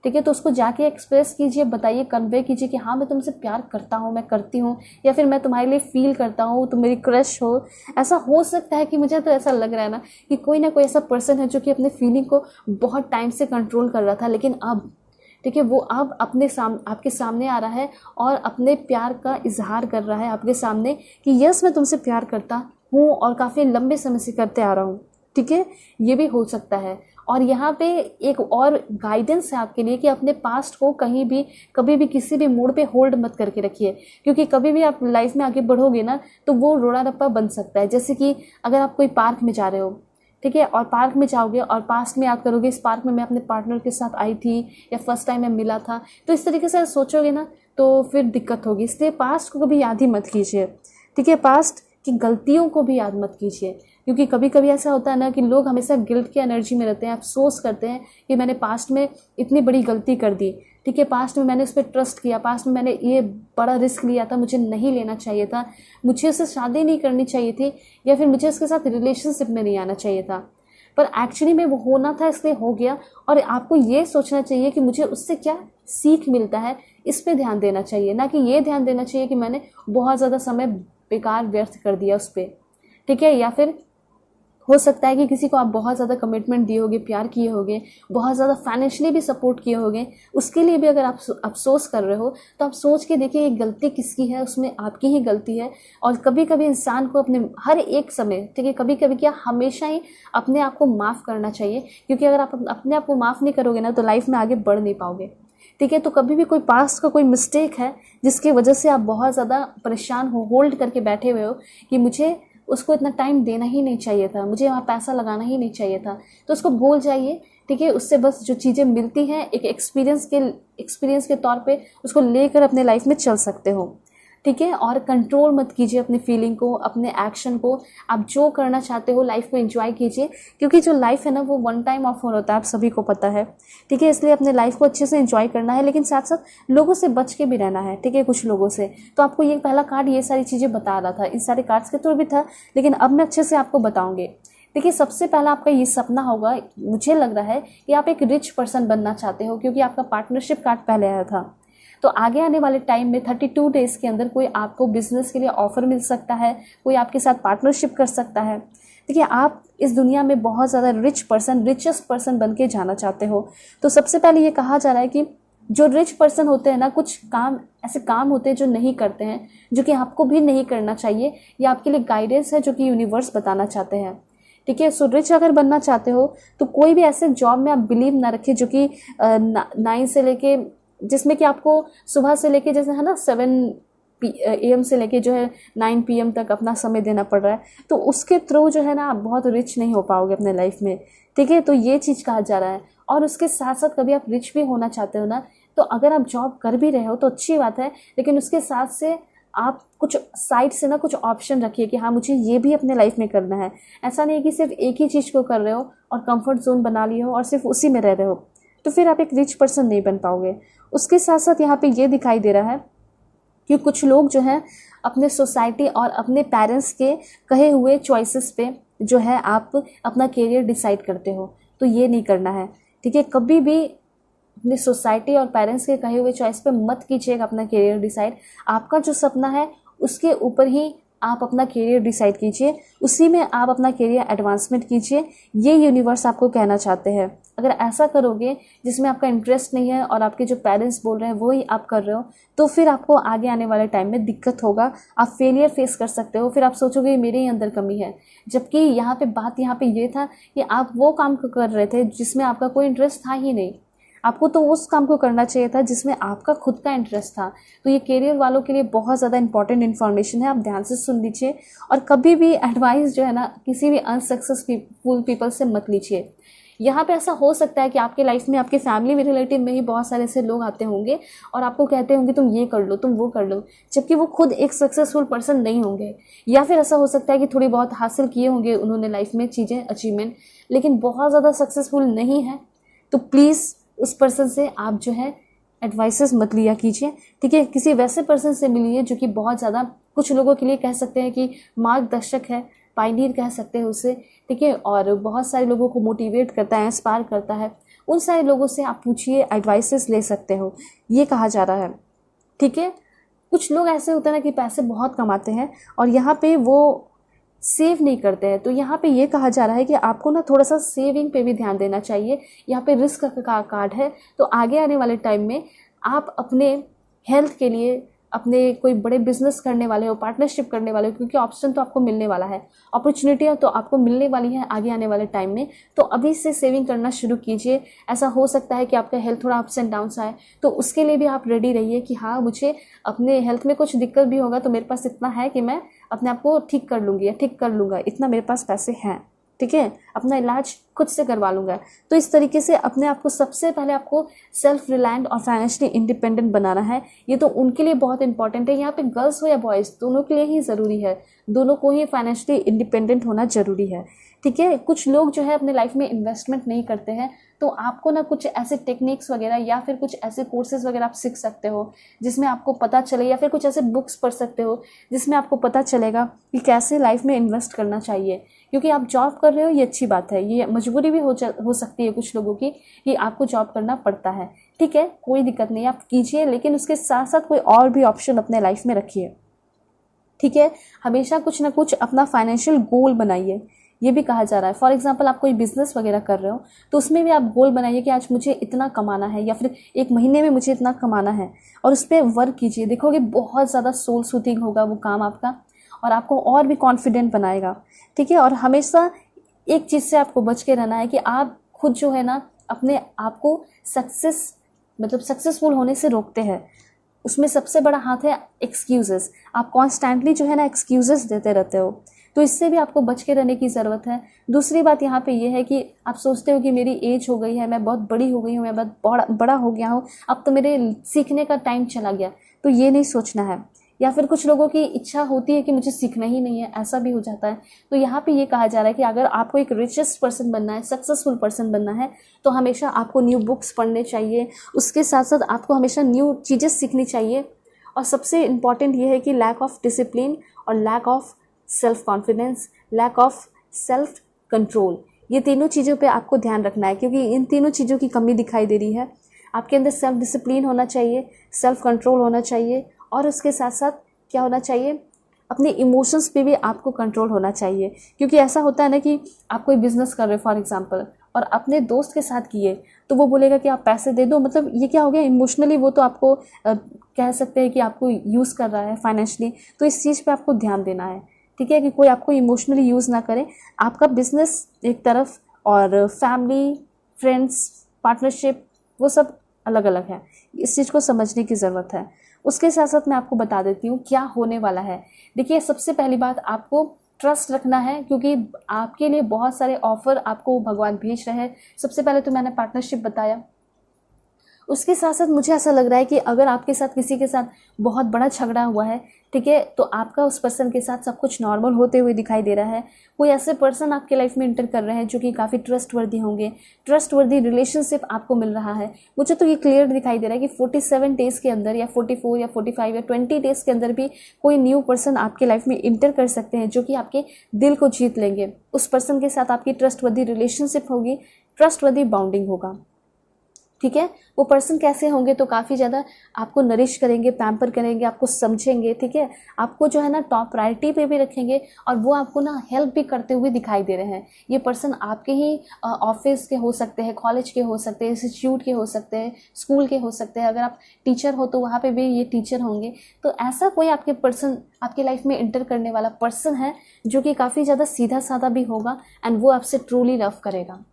ठीक है, तो उसको जाके एक्सप्रेस कीजिए, बताइए, कन्वे कीजिए कि हाँ मैं तुमसे प्यार करता हूँ, मैं करती हूँ, या फिर मैं तुम्हारे लिए फील करता हूँ, तुम मेरी क्रश हो। ऐसा हो सकता है कि मुझे तो ऐसा लग रहा है ना कि कोई ना कोई ऐसा पर्सन है जो कि अपने फीलिंग को बहुत टाइम से कंट्रोल कर रहा था, लेकिन अब, ठीक है, वो अब आपके सामने आ रहा है और अपने प्यार का इजहार कर रहा है आपके सामने कि यस मैं तुमसे प्यार करता हूँ और काफ़ी लंबे समय से करते आ रहा हूँ, ठीक है। ये भी हो सकता है। और यहाँ पे एक और गाइडेंस है आपके लिए कि अपने पास्ट को कहीं भी कभी भी किसी भी मोड़ पे होल्ड मत करके रखिए, क्योंकि कभी भी आप लाइफ में आगे बढ़ोगे ना तो वो रोड़ा रप्पा बन सकता है। जैसे कि अगर आप कोई पार्क में जा रहे हो, ठीक है, और पार्क में जाओगे और पास्ट में याद करोगे इस पार्क में मैं अपने पार्टनर के साथ आई थी या फर्स्ट टाइम मैं मिला था, तो इस तरीके से सोचोगे ना तो फिर दिक्कत होगी। इसलिए पास्ट को कभी याद ही मत कीजिए, ठीक है। पास्ट की गलतियों को भी याद मत कीजिए, क्योंकि कभी कभी ऐसा होता है ना कि लोग हमेशा गिल्ट की एनर्जी में रहते हैं, अफसोस करते हैं कि मैंने पास्ट में इतनी बड़ी गलती कर दी, ठीक है, पास्ट में मैंने उस पर ट्रस्ट किया, पास्ट में मैंने ये बड़ा रिस्क लिया था, मुझे नहीं लेना चाहिए था, मुझे उससे शादी नहीं करनी चाहिए थी, या फिर मुझे उसके साथ रिलेशनशिप में नहीं आना चाहिए था। पर एक्चुअली में वो होना था इसलिए हो गया, और आपको ये सोचना चाहिए कि मुझे उससे क्या सीख मिलता है, इस पे ध्यान देना चाहिए, ना कि ये ध्यान देना चाहिए कि मैंने बहुत ज़्यादा समय बेकार व्यर्थ कर दिया उस पर, ठीक है। या फिर हो सकता है कि किसी को आप बहुत ज़्यादा कमिटमेंट दिए होगे, प्यार किए होगे, बहुत ज़्यादा फाइनेंशियली भी सपोर्ट किए होगे, उसके लिए भी अगर आप अफसोस कर रहे हो तो आप सोच के देखिए ये गलती किसकी है, उसमें आपकी ही गलती है। और कभी कभी इंसान को अपने हर एक समय, ठीक है, कभी कभी क्या हमेशा ही अपने आप को माफ़ करना चाहिए, क्योंकि अगर आप अपने आप को माफ़ नहीं करोगे ना तो लाइफ में आगे बढ़ नहीं पाओगे, ठीक है। तो कभी भी कोई पास्ट का कोई मिस्टेक है जिसकी वजह से आप बहुत ज़्यादा परेशान हो, होल्ड करके बैठे हुए हो कि मुझे उसको इतना टाइम देना ही नहीं चाहिए था, मुझे वहाँ पैसा लगाना ही नहीं चाहिए था, तो उसको भूल जाइए, ठीक है। उससे बस जो चीज़ें मिलती हैं एक एक्सपीरियंस के तौर पे उसको लेकर अपने लाइफ में चल सकते हो, ठीक है। और कंट्रोल मत कीजिए अपनी फीलिंग को, अपने एक्शन को। आप जो करना चाहते हो लाइफ को एंजॉय कीजिए, क्योंकि जो लाइफ है ना वो वन टाइम ऑफर होता है, आप सभी को पता है, ठीक है। इसलिए अपने लाइफ को अच्छे से एंजॉय करना है, लेकिन साथ साथ लोगों से बच के भी रहना है, ठीक है, कुछ लोगों से। तो आपको ये पहला कार्ड ये सारी चीज़ें बता रहा था, इन सारे कार्ड्स के थ्रू भी था, लेकिन अब मैं अच्छे से आपको बताऊंगी। देखिए, सबसे पहला आपका ये सपना होगा, मुझे लग रहा है कि आप एक रिच पर्सन बनना चाहते हो, क्योंकि आपका पार्टनरशिप कार्ड पहले आया था। तो आगे आने वाले टाइम में 32 डेज के अंदर कोई आपको बिजनेस के लिए ऑफर मिल सकता है, कोई आपके साथ पार्टनरशिप कर सकता है। देखिए, आप इस दुनिया में बहुत ज़्यादा रिचेस्ट पर्सन बन के जाना चाहते हो। तो सबसे पहले ये कहा जा रहा है कि जो रिच पर्सन होते हैं ना, कुछ काम ऐसे काम होते हैं जो नहीं करते हैं, जो कि आपको भी नहीं करना चाहिए, या आपके लिए गाइडेंस है जो कि यूनिवर्स बताना चाहते हैं, ठीक है। सो रिच अगर बनना चाहते हो तो कोई भी ऐसे जॉब में आप बिलीव ना रखिए जो कि 9 से लेके, जिसमें कि आपको सुबह से लेके, जैसे है ना 7 AM से लेके जो है 9 PM तक अपना समय देना पड़ रहा है, तो उसके थ्रू जो है ना आप बहुत रिच नहीं हो पाओगे अपने लाइफ में, ठीक है। तो ये चीज़ कहा जा रहा है। और उसके साथ साथ कभी आप रिच भी होना चाहते हो ना, तो अगर आप जॉब कर भी रहे हो तो अच्छी बात है, लेकिन उसके साथ से आप कुछ साइड से ना कुछ ऑप्शन रखिए कि हाँ मुझे ये भी अपने लाइफ में करना है। ऐसा नहीं है कि सिर्फ एक ही चीज़ को कर रहे हो और कंफर्ट जोन बना लिए हो और सिर्फ उसी में रह रहे हो, तो फिर आप एक रिच पर्सन नहीं बन पाओगे। उसके साथ साथ यहाँ पे ये दिखाई दे रहा है कि कुछ लोग जो हैं अपने सोसाइटी और अपने पेरेंट्स के कहे हुए चॉइसेस पे जो है आप अपना करियर डिसाइड करते हो, तो ये नहीं करना है, ठीक है। कभी भी अपनी सोसाइटी और पेरेंट्स के कहे हुए चॉइस पे मत कीजिएगा अपना करियर डिसाइड। आपका जो सपना है उसके ऊपर ही आप अपना करियर डिसाइड कीजिए, उसी में आप अपना करियर एडवांसमेंट कीजिए, ये यूनिवर्स आपको कहना चाहते हैं। अगर ऐसा करोगे जिसमें आपका इंटरेस्ट नहीं है और आपके जो पेरेंट्स बोल रहे हैं वही आप कर रहे हो, तो फिर आपको आगे आने वाले टाइम में दिक्कत होगा, आप फेलियर फेस कर सकते हो। फिर आप सोचोगे मेरे ही अंदर कमी है, जबकि यहाँ पे बात यहाँ पे ये था कि आप वो काम कर रहे थे जिसमें आपका कोई इंटरेस्ट था ही नहीं। आपको तो उस काम को करना चाहिए था जिसमें आपका खुद का इंटरेस्ट था। तो ये करियर वालों के लिए बहुत ज़्यादा इंपॉर्टेंट इन्फॉर्मेशन है, आप ध्यान से सुन लीजिए। और कभी भी एडवाइस जो है ना किसी भी अनसक्सेसफुल पीपल से मत लीजिए। यहाँ पे ऐसा हो सकता है कि आपके लाइफ में, आपके फैमिली में, रिलेटिव में ही बहुत सारे ऐसे लोग आते होंगे और आपको कहते होंगे तुम ये कर लो, तुम वो कर लो, जबकि वो खुद एक सक्सेसफुल पर्सन नहीं होंगे। या फिर ऐसा हो सकता है कि थोड़ी बहुत हासिल किए होंगे उन्होंने लाइफ में चीज़ें, अचीवमेंट, लेकिन बहुत ज़्यादा सक्सेसफुल नहीं है। तो प्लीज़ उस पर्सन से आप जो है एडवाइसेस मत लिया कीजिए, ठीक है। किसी वैसे पर्सन से मिलिए जो कि बहुत ज़्यादा, कुछ लोगों के लिए कह सकते हैं कि मार्गदर्शक है, पायनियर कह सकते हैं उसे, ठीक है, और बहुत सारे लोगों को मोटिवेट करता है, इंस्पायर करता है। उन सारे लोगों से आप पूछिए, एडवाइसेस ले सकते हो, ये कहा जा रहा है, ठीक है। कुछ लोग ऐसे होते हैं ना कि पैसे बहुत कमाते हैं और यहाँ पे वो सेव नहीं करते हैं, तो यहाँ पे ये कहा जा रहा है कि आपको ना थोड़ा सा सेविंग पे भी ध्यान देना चाहिए। यहाँ पे रिस्क का कार्ड है, तो आगे आने वाले टाइम में आप अपने हेल्थ के लिए, अपने कोई बड़े बिजनेस करने वाले हो, पार्टनरशिप करने वाले हो, क्योंकि ऑप्शन तो आपको मिलने वाला है, अपॉर्चुनिटियाँ तो आपको मिलने वाली है आगे आने वाले टाइम में। तो अभी से सेविंग करना शुरू कीजिए। ऐसा हो सकता है कि आपका हेल्थ थोड़ा अप्स एंड डाउन्स आए, तो उसके लिए भी आप रेडी रहिए कि हाँ, मुझे अपने हेल्थ में कुछ दिक्कत भी होगा तो मेरे पास इतना है कि मैं अपने आप को ठीक कर लूँगी या ठीक कर लूँगा, इतना मेरे पास पैसे हैं, ठीक है, अपना इलाज खुद से करवा लूँगा। तो इस तरीके से अपने आप को सबसे पहले आपको सेल्फ रिलायंट और फाइनेंशियली इंडिपेंडेंट बनाना है। ये तो उनके लिए बहुत इंपॉर्टेंट है, यहाँ पे गर्ल्स हो या बॉयज़, दोनों के लिए ही ज़रूरी है, दोनों को ही फाइनेंशियली इंडिपेंडेंट होना ज़रूरी है, ठीक है। कुछ लोग जो है अपने लाइफ में इन्वेस्टमेंट नहीं करते हैं, तो आपको ना कुछ ऐसे टेक्निक्स वगैरह या फिर कुछ ऐसे कोर्सेज वगैरह आप सीख सकते हो जिसमें आपको पता चले, या फिर कुछ ऐसे बुक्स पढ़ सकते हो जिसमें आपको पता चलेगा कि कैसे लाइफ में इन्वेस्ट करना चाहिए। क्योंकि आप जॉब कर रहे हो, ये अच्छी बात है, ये मजबूरी भी हो सकती है कुछ लोगों की कि आपको जॉब करना पड़ता है, ठीक है, कोई दिक्कत नहीं, आप कीजिए, लेकिन उसके साथ साथ कोई और भी ऑप्शन अपने लाइफ में रखिए, ठीक है। हमेशा कुछ ना कुछ अपना फाइनेंशियल गोल बनाइए, ये भी कहा जा रहा है। फॉर एग्जांपल आप कोई बिजनेस वगैरह कर रहे हो तो उसमें भी आप गोल बनाइए कि आज मुझे इतना कमाना है, या फिर एक महीने में मुझे इतना कमाना है, और उस पर वर्क कीजिए। देखोगे बहुत ज़्यादा सोल सूथिंग होगा वो काम आपका, और आपको और भी कॉन्फिडेंट बनाएगा, ठीक है। और हमेशा एक चीज़ से आपको बच के रहना है कि आप खुद जो है ना अपने आप को सक्सेसफुल होने से रोकते हैं। उसमें सबसे बड़ा हाथ है एक्सक्यूज़ेस। आप कॉन्स्टेंटली जो है ना एक्सक्यूज़ेस देते रहते हो, तो इससे भी आपको बच के रहने की ज़रूरत है। दूसरी बात यहाँ पे ये है कि आप सोचते हो कि मेरी एज हो गई है, मैं बहुत बड़ी हो गई हूँ, मैं बहुत बड़ा हो गया हूँ, अब तो मेरे सीखने का टाइम चला गया, तो ये नहीं सोचना है। या फिर कुछ लोगों की इच्छा होती है कि मुझे सीखना ही नहीं है, ऐसा भी हो जाता है। तो यहाँ पे ये कहा जा रहा है कि अगर आपको एक रिचेस्ट पर्सन बनना है, सक्सेसफुल पर्सन बनना है, तो हमेशा आपको न्यू बुक्स पढ़ने चाहिए, उसके साथ साथ आपको हमेशा न्यू चीज़ें सीखनी चाहिए। और सबसे इम्पॉर्टेंट ये है कि लैक ऑफ डिसिप्लिन और lack of self confidence, lack of self control, ये तीनों चीज़ों पे आपको ध्यान रखना है, क्योंकि इन तीनों चीज़ों की कमी दिखाई दे रही है। आपके अंदर सेल्फ डिसिप्लिन होना चाहिए, सेल्फ कंट्रोल होना चाहिए, और उसके साथ साथ क्या होना चाहिए, अपने इमोशंस पे भी आपको कंट्रोल होना चाहिए। क्योंकि ऐसा होता है ना कि आप कोई बिजनेस कर रहे हो फॉर एग्जांपल, और अपने दोस्त के साथ किए, तो वो बोलेगा कि आप पैसे दे दो, मतलब ये क्या हो गया, इमोशनली वो तो आपको कह सकते हैं कि आपको यूज़ कर रहा है फाइनेंशियली। तो इस चीज़ पे आपको ध्यान देना है, ठीक है, कि कोई आपको इमोशनली यूज़ ना करे। आपका बिजनेस एक तरफ और फैमिली, फ्रेंड्स, पार्टनरशिप, वो सब अलग अलग है, इस चीज़ को समझने की ज़रूरत है। उसके साथ साथ मैं आपको बता देती हूँ क्या होने वाला है। देखिए, सबसे पहली बात, आपको ट्रस्ट रखना है, क्योंकि आपके लिए बहुत सारे ऑफर आपको भगवान भेज रहे हैं। सबसे पहले तो मैंने पार्टनरशिप बताया, उसके साथ साथ मुझे ऐसा लग रहा है कि अगर आपके साथ किसी के साथ बहुत बड़ा झगड़ा हुआ है, ठीक है, तो आपका उस पर्सन के साथ सब कुछ नॉर्मल होते हुए दिखाई दे रहा है। कोई ऐसे पर्सन आपके लाइफ में इंटर कर रहे हैं जो कि काफ़ी ट्रस्टवर्दी होंगे, ट्रस्टवर्दी रिलेशनशिप आपको मिल रहा है। मुझे तो ये क्लियर दिखाई दे रहा है कि 47 डेज़ के अंदर, या 44 या 45 या 20 डेज़ के अंदर भी कोई न्यू पर्सन आपके लाइफ में इंटर कर सकते हैं जो कि आपके दिल को जीत लेंगे। उस पर्सन के साथ आपकी ट्रस्टवर्दी रिलेशनशिप होगी, ट्रस्टवर्दी बाउंडिंग होगा, ठीक है। वो पर्सन कैसे होंगे, तो काफ़ी ज़्यादा आपको नरिश करेंगे, पैम्पर करेंगे, आपको समझेंगे, ठीक है, आपको जो है ना टॉप प्रायोरिटी पे भी रखेंगे, और वो आपको ना हेल्प भी करते हुए दिखाई दे रहे हैं। ये पर्सन आपके ही ऑफिस के हो सकते हैं, कॉलेज के हो सकते हैं, इंस्टीट्यूट के हो सकते हैं, स्कूल के हो सकते हैं, अगर आप टीचर हो तो वहाँ पर भी ये टीचर होंगे। तो ऐसा कोई आपके पर्सन, आपके लाइफ में इंटर करने वाला पर्सन है जो कि काफ़ी ज़्यादा सीधा साधा भी होगा, एंड वो आपसे ट्रूली लव करेगा।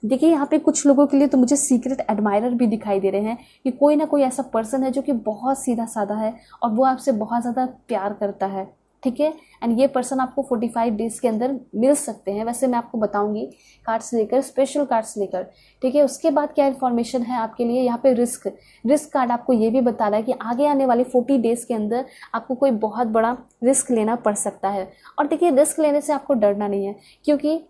देखिए, यहाँ पे कुछ लोगों के लिए तो मुझे सीक्रेट एडमायरर भी दिखाई दे रहे हैं कि कोई ना कोई ऐसा पर्सन है जो कि बहुत सीधा साधा है और वो आपसे बहुत ज़्यादा प्यार करता है, ठीक है। एंड ये पर्सन आपको 45 डेज़ के अंदर मिल सकते हैं। वैसे मैं आपको बताऊंगी कार्ड्स लेकर, स्पेशल कार्ड्स लेकर, ठीक है। उसके बाद क्या इन्फॉर्मेशन है आपके लिए यहाँ पे, रिस्क कार्ड आपको ये भी बता रहा है कि आगे आने वाले 40 डेज़ के अंदर आपको कोई बहुत बड़ा रिस्क लेना पड़ सकता है। और देखिए, रिस्क लेने से आपको डरना नहीं है, क्योंकि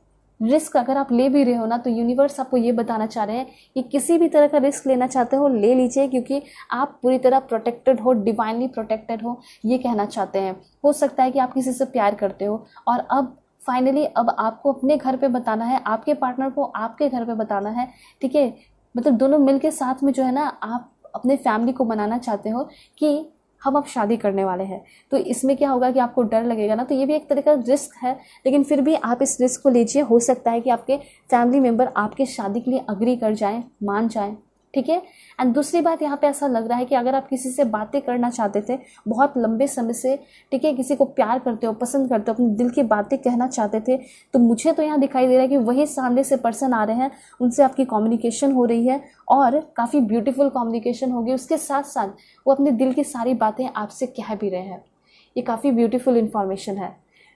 रिस्क अगर आप ले भी रहे हो ना, तो यूनिवर्स आपको ये बताना चाह रहे हैं कि किसी भी तरह का रिस्क लेना चाहते हो ले लीजिए, क्योंकि आप पूरी तरह प्रोटेक्टेड हो, डिवाइनली प्रोटेक्टेड हो, ये कहना चाहते हैं। हो सकता है कि आप किसी से प्यार करते हो और अब फाइनली अब आपको अपने घर पे बताना है, आपके पार्टनर को आपके घर पे बताना है, ठीक है। मतलब दोनों मिलके साथ में जो है ना, आप अपने फैमिली को बनाना चाहते हो कि हम अब शादी करने वाले हैं। तो इसमें क्या होगा कि आपको डर लगेगा ना, तो ये भी एक तरह का रिस्क है, लेकिन फिर भी आप इस रिस्क को लीजिए। हो सकता है कि आपके फैमिली मेम्बर आपके शादी के लिए अग्री कर जाएं, मान जाएं, ठीक है। एंड दूसरी बात यहाँ पे ऐसा लग रहा है कि अगर आप किसी से बातें करना चाहते थे बहुत लंबे समय से, ठीक है, किसी को प्यार करते हो, पसंद करते हो, अपने दिल की बातें कहना चाहते थे, तो मुझे तो यहाँ दिखाई दे रहा है कि वही सामने से पर्सन आ रहे हैं, उनसे आपकी कम्युनिकेशन हो रही है और काफ़ी ब्यूटीफुल कम्युनिकेशन होगी। उसके साथ साथ वो अपने दिल की सारी बातें आपसे कह भी रहे हैं। ये काफ़ी ब्यूटीफुल इन्फॉर्मेशन है।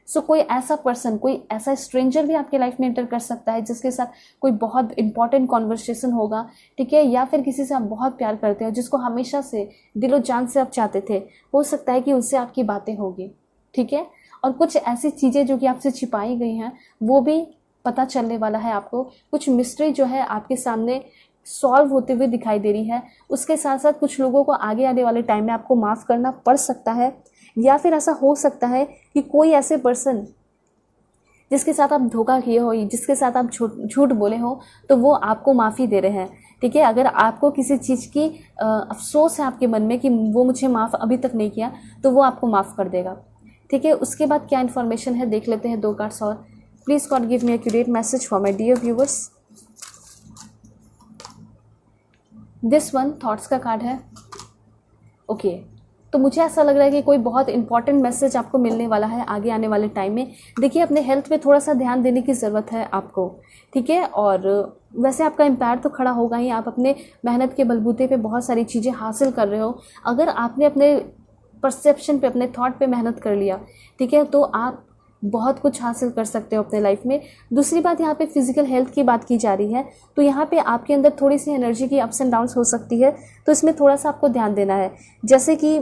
सो कोई ऐसा पर्सन, कोई ऐसा स्ट्रेंजर भी आपके लाइफ में एंटर कर सकता है जिसके साथ कोई बहुत इंपॉर्टेंट कॉन्वर्सेशन होगा, ठीक है, या फिर किसी से आप बहुत प्यार करते हो, जिसको हमेशा से दिलो जान से आप चाहते थे, हो सकता है कि उनसे आपकी बातें होगी, ठीक है। और कुछ ऐसी चीज़ें जो कि आपसे छिपाई गई हैं वो भी पता चलने वाला है आपको। कुछ मिस्ट्री जो है आपके सामने सॉल्व होते हुए दिखाई दे रही है। उसके साथ साथ कुछ लोगों को आगे आने वाले टाइम में आपको माफ़ करना पड़ सकता है, या फिर ऐसा हो सकता है कि कोई ऐसे पर्सन जिसके साथ आप धोखा किए हो, जिसके साथ आप झूठ बोले हो, तो वो आपको माफ़ी दे रहे हैं, ठीक है। अगर आपको किसी चीज़ की अफसोस है आपके मन में कि वो मुझे माफ़ अभी तक नहीं किया, तो वो आपको माफ़ कर देगा, ठीक है। उसके बाद क्या इन्फॉर्मेशन है देख लेते हैं 2 कार्ड्स और। Please God give me accurate message for my dear viewers. This one thoughts का कार्ड है। ओके, तो मुझे ऐसा लग रहा है कि कोई बहुत इंपॉर्टेंट मैसेज आपको मिलने वाला है आगे आने वाले टाइम में। देखिए, अपने हेल्थ पे थोड़ा सा ध्यान देने की ज़रूरत है आपको, ठीक है। और वैसे आपका एम्पायर तो खड़ा होगा ही, आप अपने मेहनत के बलबूते पे बहुत सारी चीज़ें हासिल कर रहे हो। अगर आपने अपने परसेप्शन पे, अपने थॉट पे मेहनत कर लिया, ठीक है, तो आप बहुत कुछ हासिल कर सकते हो अपने लाइफ में। दूसरी बात, यहाँ पे फिजिकल हेल्थ की बात की जा रही है, तो यहाँ पे आपके अंदर थोड़ी सी एनर्जी की अप्स एंड डाउन्स हो सकती है, तो इसमें थोड़ा सा आपको ध्यान देना है। जैसे कि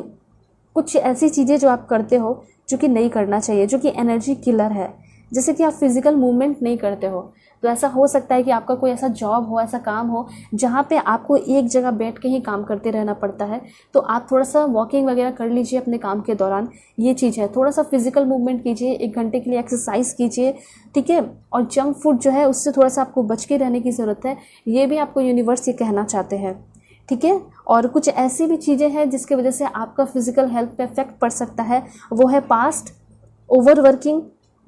कुछ ऐसी चीज़ें जो आप करते हो जो कि नहीं करना चाहिए, जो कि एनर्जी किलर है, जैसे कि आप फिजिकल मूवमेंट नहीं करते हो, तो ऐसा हो सकता है कि आपका कोई ऐसा जॉब हो, ऐसा काम हो जहाँ पे आपको एक जगह बैठ के ही काम करते रहना पड़ता है, तो आप थोड़ा सा वॉकिंग वगैरह कर लीजिए अपने काम के दौरान। ये चीज़ है, थोड़ा सा फिजिकल मूवमेंट कीजिए, 1 घंटे के लिए एक्सरसाइज कीजिए, ठीक है। और जंक फूड जो है उससे थोड़ा सा आपको बच के रहने की ज़रूरत है, ये भी आपको यूनिवर्स ये कहना चाहते हैं, ठीक है। और कुछ ऐसी भी चीज़ें हैं जिसकी वजह से आपका फिजिकल हेल्थ पे इफेक्ट पड़ सकता है, वो है पास्ट, ओवरवर्किंग,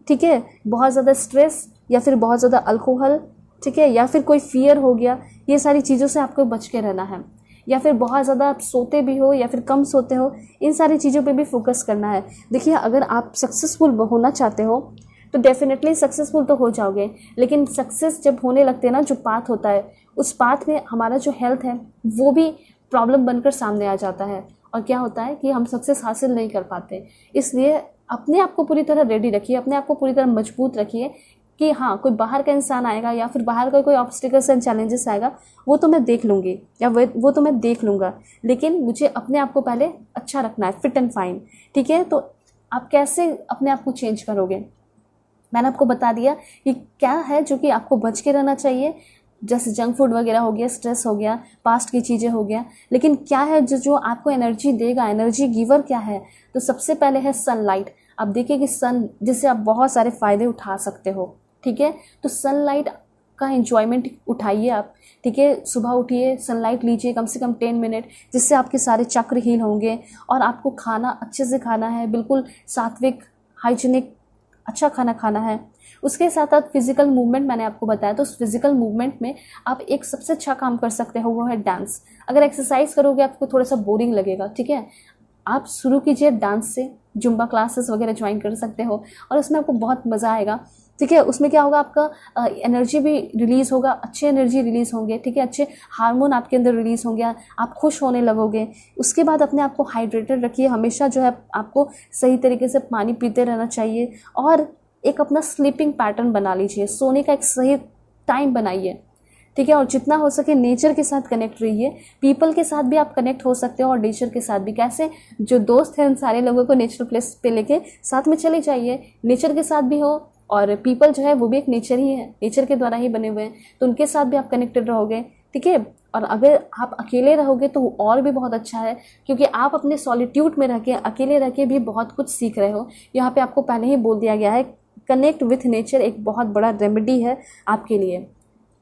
ठीक है, बहुत ज़्यादा स्ट्रेस, या फिर बहुत ज़्यादा अल्कोहल, ठीक है, या फिर कोई फियर हो गया। ये सारी चीज़ों से आपको बच के रहना है। या फिर बहुत ज़्यादा आप सोते भी हो या फिर कम सोते हो, इन सारी चीज़ों पे भी फोकस करना है। देखिए, अगर आप सक्सेसफुल होना चाहते हो तो डेफिनेटली सक्सेसफुल तो हो जाओगे, लेकिन सक्सेस जब होने लगते हैं ना, जो पाथ होता है उस पाथ में हमारा जो हेल्थ है वो भी प्रॉब्लम बनकर सामने आ जाता है, और क्या होता है कि हम सक्सेस हासिल नहीं कर पाते। इसलिए अपने आप को पूरी तरह रेडी रखिए, अपने आप को पूरी तरह मजबूत रखिए कि हाँ, कोई बाहर का इंसान आएगा या फिर बाहर का कोई ऑब्स्टिकल्स एंड चैलेंजेस आएगा, वो तो मैं देख लूँगी या वो तो मैं देख लूँगा, लेकिन मुझे अपने आप को पहले अच्छा रखना है, फिट एंड फाइन, ठीक है। तो आप कैसे अपने आप को चेंज करोगे, मैंने आपको बता दिया कि क्या है जो कि आपको बच के रहना चाहिए, जैसे जंक फूड वगैरह हो गया, स्ट्रेस हो गया, पास्ट की चीज़ें हो गया, लेकिन क्या है जो आपको एनर्जी देगा, एनर्जी गिवर क्या है, तो सबसे पहले है सनलाइट। आप देखिए कि सन, जिससे आप बहुत सारे फ़ायदे उठा सकते हो, ठीक है। तो सनलाइट का एंजॉयमेंट उठाइए आप, ठीक है। सुबह उठिए, सनलाइट लीजिए कम से कम 10 मिनट, जिससे आपके सारे चक्र हील होंगे। और आपको खाना अच्छे से खाना है, बिल्कुल सात्विक, हाइजीनिक, अच्छा खाना खाना है। उसके साथ साथ फिजिकल मूवमेंट मैंने आपको बताया, तो उस फिजिकल मूवमेंट में आप एक सबसे अच्छा काम कर सकते हो, वो है डांस। अगर एक्सरसाइज करोगे आपको थोड़ा सा बोरिंग लगेगा, ठीक है, आप शुरू कीजिए डांस से, जुम्बा क्लासेस वगैरह ज्वाइन कर सकते हो, और उसमें आपको बहुत मज़ा आएगा, ठीक है। उसमें क्या होगा, आपका एनर्जी भी रिलीज़ होगा, अच्छे एनर्जी रिलीज़ होंगे, ठीक है, अच्छे हार्मोन आपके अंदर रिलीज़ होंगे, आप खुश होने लगोगे। उसके बाद अपने आप को हाइड्रेटेड रखिए, हमेशा जो है आपको सही तरीके से पानी पीते रहना चाहिए, और एक अपना स्लीपिंग पैटर्न बना लीजिए, सोने का एक सही टाइम बनाइए, ठीक है। और जितना हो सके नेचर के साथ कनेक्ट रहिए, पीपल के साथ भी आप कनेक्ट हो सकते हो और नेचर के साथ भी। कैसे, जो दोस्त हैं उन सारे लोगों को नेचर प्लेस पे लेके साथ में चले जाइए, नेचर के साथ भी हो, और पीपल जो है वो भी एक नेचर ही है, नेचर के द्वारा ही बने हुए हैं, तो उनके साथ भी आप कनेक्टेड रहोगे, ठीक है। और अगर आप अकेले रहोगे तो और भी बहुत अच्छा है, क्योंकि आप अपने सॉलिट्यूड में रह के, अकेले रह के भी बहुत कुछ सीख रहे हो। यहाँ पे आपको पहले ही बोल दिया गया है, कनेक्ट विथ नेचर एक बहुत बड़ा रेमेडी है आपके लिए।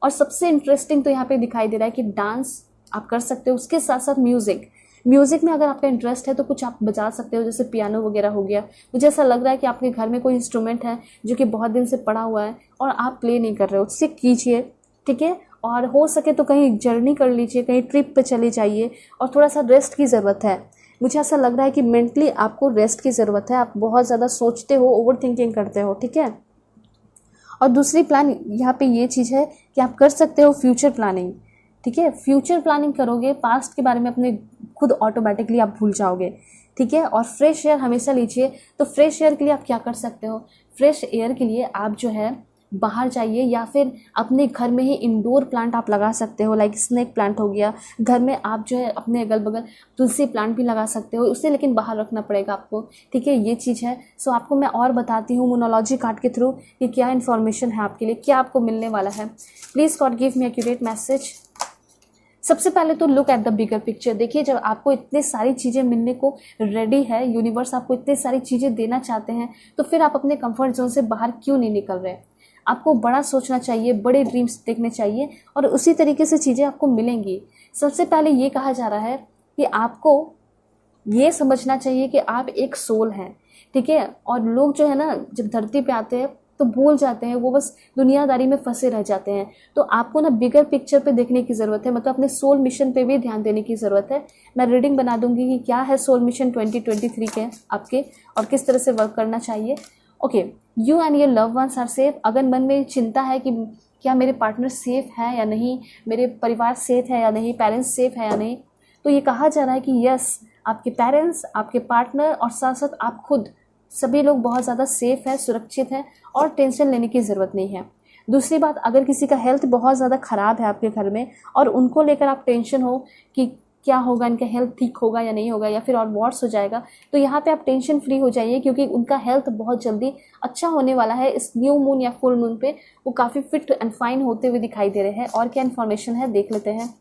और सबसे इंटरेस्टिंग तो यहाँ पे दिखाई दे रहा है कि डांस आप कर सकते हो, उसके साथ साथ म्यूज़िक में अगर आपका इंटरेस्ट है तो कुछ आप बजा सकते हो, जैसे पियानो वगैरह हो गया। मुझे ऐसा लग रहा है कि आपके घर में कोई इंस्ट्रूमेंट है जो कि बहुत दिन से पड़ा हुआ है और आप प्ले नहीं कर रहे हो, उससे कीजिए, ठीक है। और हो सके तो कहीं जर्नी कर लीजिए, कहीं ट्रिप पे चले जाइए और थोड़ा सा रेस्ट की ज़रूरत है। मुझे ऐसा लग रहा है कि मेंटली आपको रेस्ट की ज़रूरत है, आप बहुत ज़्यादा सोचते हो, ओवर थिंकिंग करते हो, ठीक है। और दूसरी प्लान यहाँ पे ये चीज़ है कि आप कर सकते हो फ्यूचर प्लानिंग, ठीक है। फ्यूचर प्लानिंग करोगे, पास्ट के बारे में अपने खुद ऑटोमेटिकली आप भूल जाओगे, ठीक है। और फ्रेश एयर हमेशा लीजिए। तो फ्रेश एयर के लिए आप क्या कर सकते हो, फ्रेश एयर के लिए आप जो है बाहर जाइए या फिर अपने घर में ही इंडोर प्लांट आप लगा सकते हो, लाइक स्नेक प्लांट हो गया। घर में आप जो है अपने अगल बगल तुलसी प्लांट भी लगा सकते हो, उसे लेकिन बाहर रखना पड़ेगा आपको, ठीक है। ये चीज़ है। सो आपको मैं और बताती हूँ मोनोलॉजी कार्ड के थ्रू कि क्या इन्फॉर्मेशन है आपके लिए, क्या आपको मिलने वाला है। Please God give me accurate message. सबसे पहले तो look at the bigger picture. देखिए, जब आपको इतनी सारी चीज़ें मिलने को रेडी है, यूनिवर्स आपको इतनी सारी चीज़ें देना चाहते हैं, तो फिर आप अपने कंफर्ट जोन से बाहर क्यों नहीं निकल रहे। आपको बड़ा सोचना चाहिए, बड़े ड्रीम्स देखने चाहिए और उसी तरीके से चीज़ें आपको मिलेंगी। सबसे पहले ये कहा जा रहा है कि आपको ये समझना चाहिए कि आप एक सोल हैं, ठीक है। और लोग जो है ना, जब धरती पे आते हैं तो भूल जाते हैं, वो बस दुनियादारी में फंसे रह जाते हैं। तो आपको ना बिगर पिक्चर पे देखने की ज़रूरत है, मतलब अपने सोल मिशन पे भी ध्यान देने की ज़रूरत है। मैं रीडिंग बना दूंगी कि क्या है सोल मिशन 2023 के आपके और किस तरह से वर्क करना चाहिए। Okay, you and your love ones are safe. अगर मन में चिंता है कि क्या मेरे पार्टनर सेफ हैं या नहीं, मेरे परिवार सेफ है या नहीं, पेरेंट्स सेफ है या नहीं, तो ये कहा जा रहा है कि यस, आपके पेरेंट्स, आपके पार्टनर और साथ साथ आप खुद, सभी लोग बहुत ज़्यादा सेफ है, सुरक्षित हैं और टेंशन लेने की ज़रूरत नहीं है। दूसरी बात, अगर किसी का हेल्थ बहुत ज़्यादा ख़राब है आपके घर में और उनको लेकर आप टेंशन हो कि क्या होगा, इनका हेल्थ ठीक होगा या नहीं होगा या फिर और वर्स हो जाएगा, तो यहाँ पे आप टेंशन फ्री हो जाइए, क्योंकि उनका हेल्थ बहुत जल्दी अच्छा होने वाला है। इस न्यू मून या फुल मून पे वो काफ़ी फिट एंड फाइन होते हुए दिखाई दे रहे हैं। और क्या इन्फॉर्मेशन है देख लेते हैं।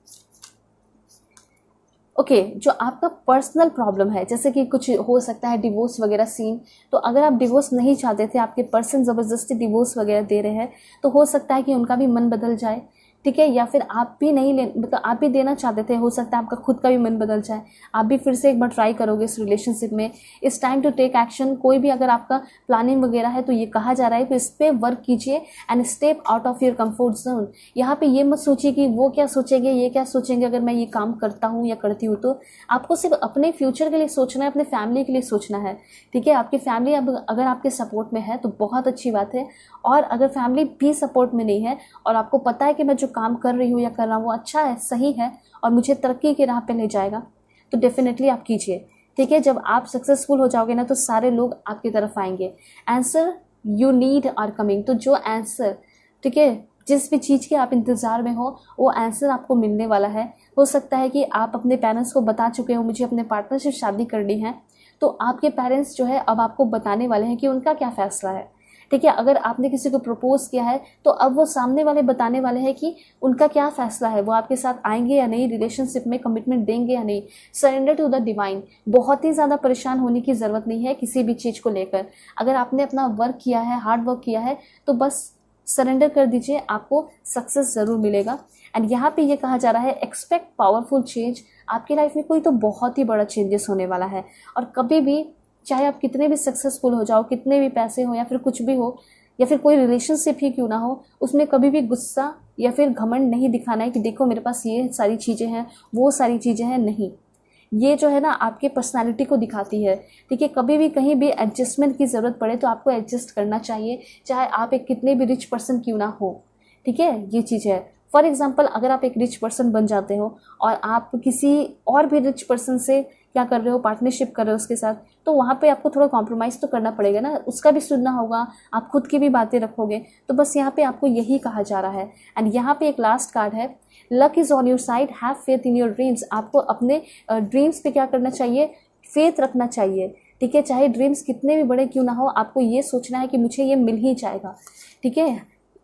ओके, जो आपका पर्सनल प्रॉब्लम है, जैसे कि कुछ हो सकता है डिवोर्स वगैरह सीन, तो अगर आप डिवोर्स नहीं चाहते थे, आपके पर्सन ज़बरदस्ती डिवोर्स वगैरह दे रहे हैं, तो हो सकता है कि उनका भी मन बदल जाए, ठीक है। या फिर आप भी नहीं ले, मतलब आप भी देना चाहते थे, हो सकता है आपका खुद का भी मन बदल जाए, आप भी फिर से एक बार ट्राई करोगे इस रिलेशनशिप में। इस टाइम टू टेक एक्शन। कोई भी अगर आपका प्लानिंग वगैरह है तो ये कहा जा रहा है कि इस पर वर्क कीजिए and step out of your comfort zone. यहाँ पे ये मत सोचिए कि वो क्या सोचेंगे, ये क्या सोचेंगे अगर मैं ये काम करता हूँ या करती हूँ। तो आपको सिर्फ अपने फ्यूचर के लिए सोचना है, अपने फैमिली के लिए सोचना है, ठीक है। आपकी फैमिली अब अगर आपके सपोर्ट में है तो बहुत अच्छी बात है, और अगर फैमिली भी सपोर्ट में नहीं है और आपको पता है कि मैं जो काम कर रही हूँ या कर रहा हूँ वो अच्छा है, सही है और मुझे तरक्की की राह पे ले जाएगा, तो डेफिनेटली आप कीजिए, ठीक है। जब आप सक्सेसफुल हो जाओगे ना तो सारे लोग आपकी तरफ आएंगे। Answer you need are coming. तो जो आंसर, ठीक है, जिस भी चीज़ के आप इंतज़ार में हो वो आंसर आपको मिलने वाला है। हो सकता है कि आप अपने पेरेंट्स को बता चुके हो मुझे अपने पार्टनर से शादी करनी है, तो आपके पेरेंट्स जो है अब आपको बताने वाले हैं कि उनका क्या फ़ैसला है, ठीक है। अगर आपने किसी को प्रपोज किया है तो अब वो सामने वाले बताने वाले हैं कि उनका क्या फैसला है, वो आपके साथ आएंगे या नहीं, रिलेशनशिप में कमिटमेंट देंगे या नहीं। Surrender to the divine. बहुत ही ज़्यादा परेशान होने की ज़रूरत नहीं है किसी भी चीज़ को लेकर। अगर आपने अपना वर्क किया है, हार्ड वर्क किया है, तो बस सरेंडर कर दीजिए, आपको सक्सेस ज़रूर मिलेगा। एंड यहाँ पे ये कहा जा रहा है एक्सपेक्ट पावरफुल चेंज। आपकी लाइफ में कोई तो बहुत ही बड़ा चेंजेस होने वाला है। और कभी भी, चाहे आप कितने भी सक्सेसफुल हो जाओ, कितने भी पैसे हो या फिर कुछ भी हो या फिर कोई रिलेशनशिप ही क्यों ना हो, उसमें कभी भी गुस्सा या फिर घमंड नहीं दिखाना है कि देखो मेरे पास ये सारी चीज़ें हैं, वो सारी चीज़ें हैं। नहीं, ये जो है ना आपके पर्सनालिटी को दिखाती है, ठीक है। कभी भी कहीं भी एडजस्टमेंट की ज़रूरत पड़े तो आपको एडजस्ट करना चाहिए, चाहे आप एक कितने भी रिच पर्सन क्यों ना हो, ठीक है। ये चीज़ है। फॉर एग्जाम्पल, अगर आप एक रिच पर्सन बन जाते हो और आप किसी और भी रिच पर्सन से क्या कर रहे हो, पार्टनरशिप कर रहे हो उसके साथ, तो वहाँ पे आपको थोड़ा कॉम्प्रोमाइज़ तो करना पड़ेगा ना, उसका भी सुनना होगा, आप खुद की भी बातें रखोगे। तो बस यहाँ पे आपको यही कहा जा रहा है। एंड यहाँ पे एक लास्ट कार्ड है, luck is on your side, have faith in your dreams. आपको अपने ड्रीम्स पे क्या करना चाहिए, फेथ रखना चाहिए, ठीक है। चाहे ड्रीम्स कितने भी बड़े क्यों ना हो, आपको ये सोचना है कि मुझे ये मिल ही जाएगा, ठीक है,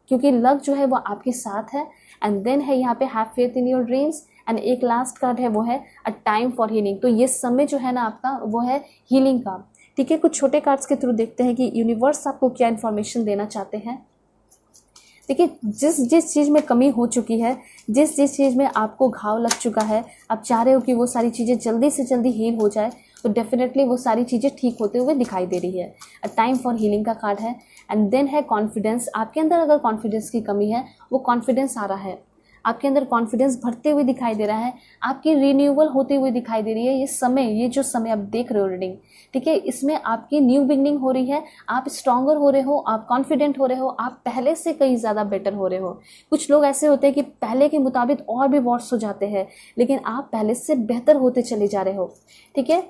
क्योंकि लक जो है वो आपके साथ है। एंड देन है यहाँ पे have faith in your dreams. And एक लास्ट कार्ड है, वो है अ टाइम फॉर हीलिंग। तो ये समय जो है ना आपका, वो है हीलिंग का, ठीक है। कुछ छोटे कार्ड्स के थ्रू देखते हैं कि यूनिवर्स आपको क्या इन्फॉर्मेशन देना चाहते हैं। देखिए, जिस जिस चीज़ में कमी हो चुकी है, जिस जिस चीज़ में आपको घाव लग चुका है, आप चाह रहे हो कि वो सारी चीज़ें जल्दी से जल्दी हील हो जाए, तो डेफिनेटली वो सारी चीज़ें ठीक होते हुए दिखाई दे रही है। अ टाइम फॉर हीलिंग का कार्ड है। एंड देन है कॉन्फिडेंस। आपके अंदर अगर कॉन्फिडेंस की कमी है, वो कॉन्फिडेंस आ रहा है। आपके अंदर कॉन्फिडेंस बढ़ते हुए दिखाई दे रहा है, आपकी रिन्यूअल होती हुई दिखाई दे रही है। ये जो समय आप देख रहे हो रीडिंग, ठीक है, इसमें आपकी न्यू बिगनिंग हो रही है, आप स्ट्रॉन्गर हो रहे हो, आप कॉन्फिडेंट हो रहे हो, आप पहले से कहीं ज़्यादा बेटर हो रहे हो। कुछ लोग ऐसे होते हैं कि पहले के मुताबिक और भी वर्स हो जाते हैं, लेकिन आप पहले से बेहतर होते चले जा रहे हो, ठीक है।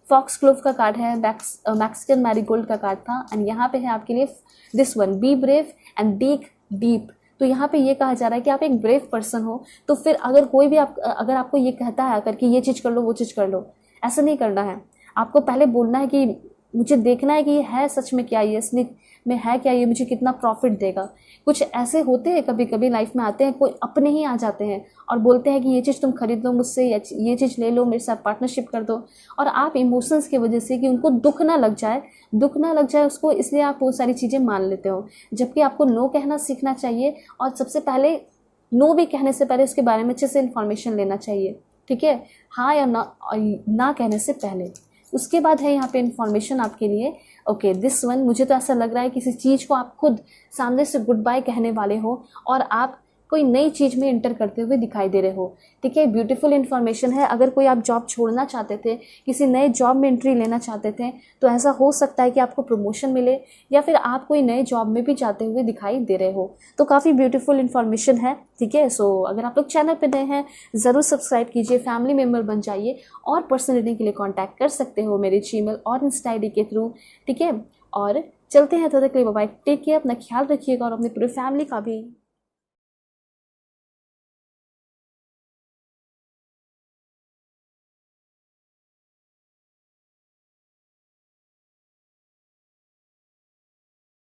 फॉक्स क्लोव का कार्ड है, मैक्सिकन मैरीगोल्ड का कार्ड था, एंड यहाँ पे है आपके लिए this one, be brave and dig deep. तो यहाँ पे ये कहा जा रहा है कि आप एक ब्रेव पर्सन हो, तो फिर अगर कोई भी अगर आपको ये कहता है अगर कि ये चीज़ कर लो वो चीज़ कर लो, ऐसा नहीं करना है। आपको पहले बोलना है कि मुझे देखना है कि ये है सच में क्या, ये असली में है क्या, ये मुझे कितना प्रॉफिट देगा। कुछ ऐसे होते हैं कभी कभी लाइफ में आते हैं, कोई अपने ही आ जाते हैं और बोलते हैं कि ये चीज़ तुम खरीद लो मुझसे, ये चीज़ ले लो, मेरे साथ पार्टनरशिप कर दो। और आप इमोशंस की वजह से कि उनको दुख ना लग जाए उसको, इसलिए आप वो सारी चीज़ें मान लेते हो। जबकि आपको नो कहना सीखना चाहिए, और सबसे पहले नो भी कहने से पहले उसके बारे में अच्छे से इन्फॉर्मेशन लेना चाहिए, ठीक है, हाँ या ना कहने से पहले। उसके बाद है यहाँ पे इन्फॉर्मेशन आपके लिए, ओके दिस वन, मुझे तो ऐसा लग रहा है किसी चीज़ को आप खुद सामने से गुड बाय कहने वाले हो और आप कोई नई चीज़ में इंटर करते हुए दिखाई दे रहे हो, ठीक है। ब्यूटीफुल इन्फॉर्मेशन है। अगर कोई आप जॉब छोड़ना चाहते थे, किसी नए जॉब में एंट्री लेना चाहते थे, तो ऐसा हो सकता है कि आपको प्रमोशन मिले, या फिर आप कोई नए जॉब में भी जाते हुए दिखाई दे रहे हो। तो काफ़ी ब्यूटीफुल इन्फॉर्मेशन है, ठीक है। सो अगर आप लोग चैनल पर नए हैं ज़रूर सब्सक्राइब कीजिए, फैमिली मेम्बर बन जाइए, और पर्सनल रीडिंग के लिए कॉन्टैक्ट कर सकते हो मेरे जीमेल और इंस्टा ID के थ्रू, ठीक है। और चलते हैं, तब तक के लिए बाय बाय, टेक केयर, अपना ख्याल रखिएगा और अपनी पूरी फैमिली का भी।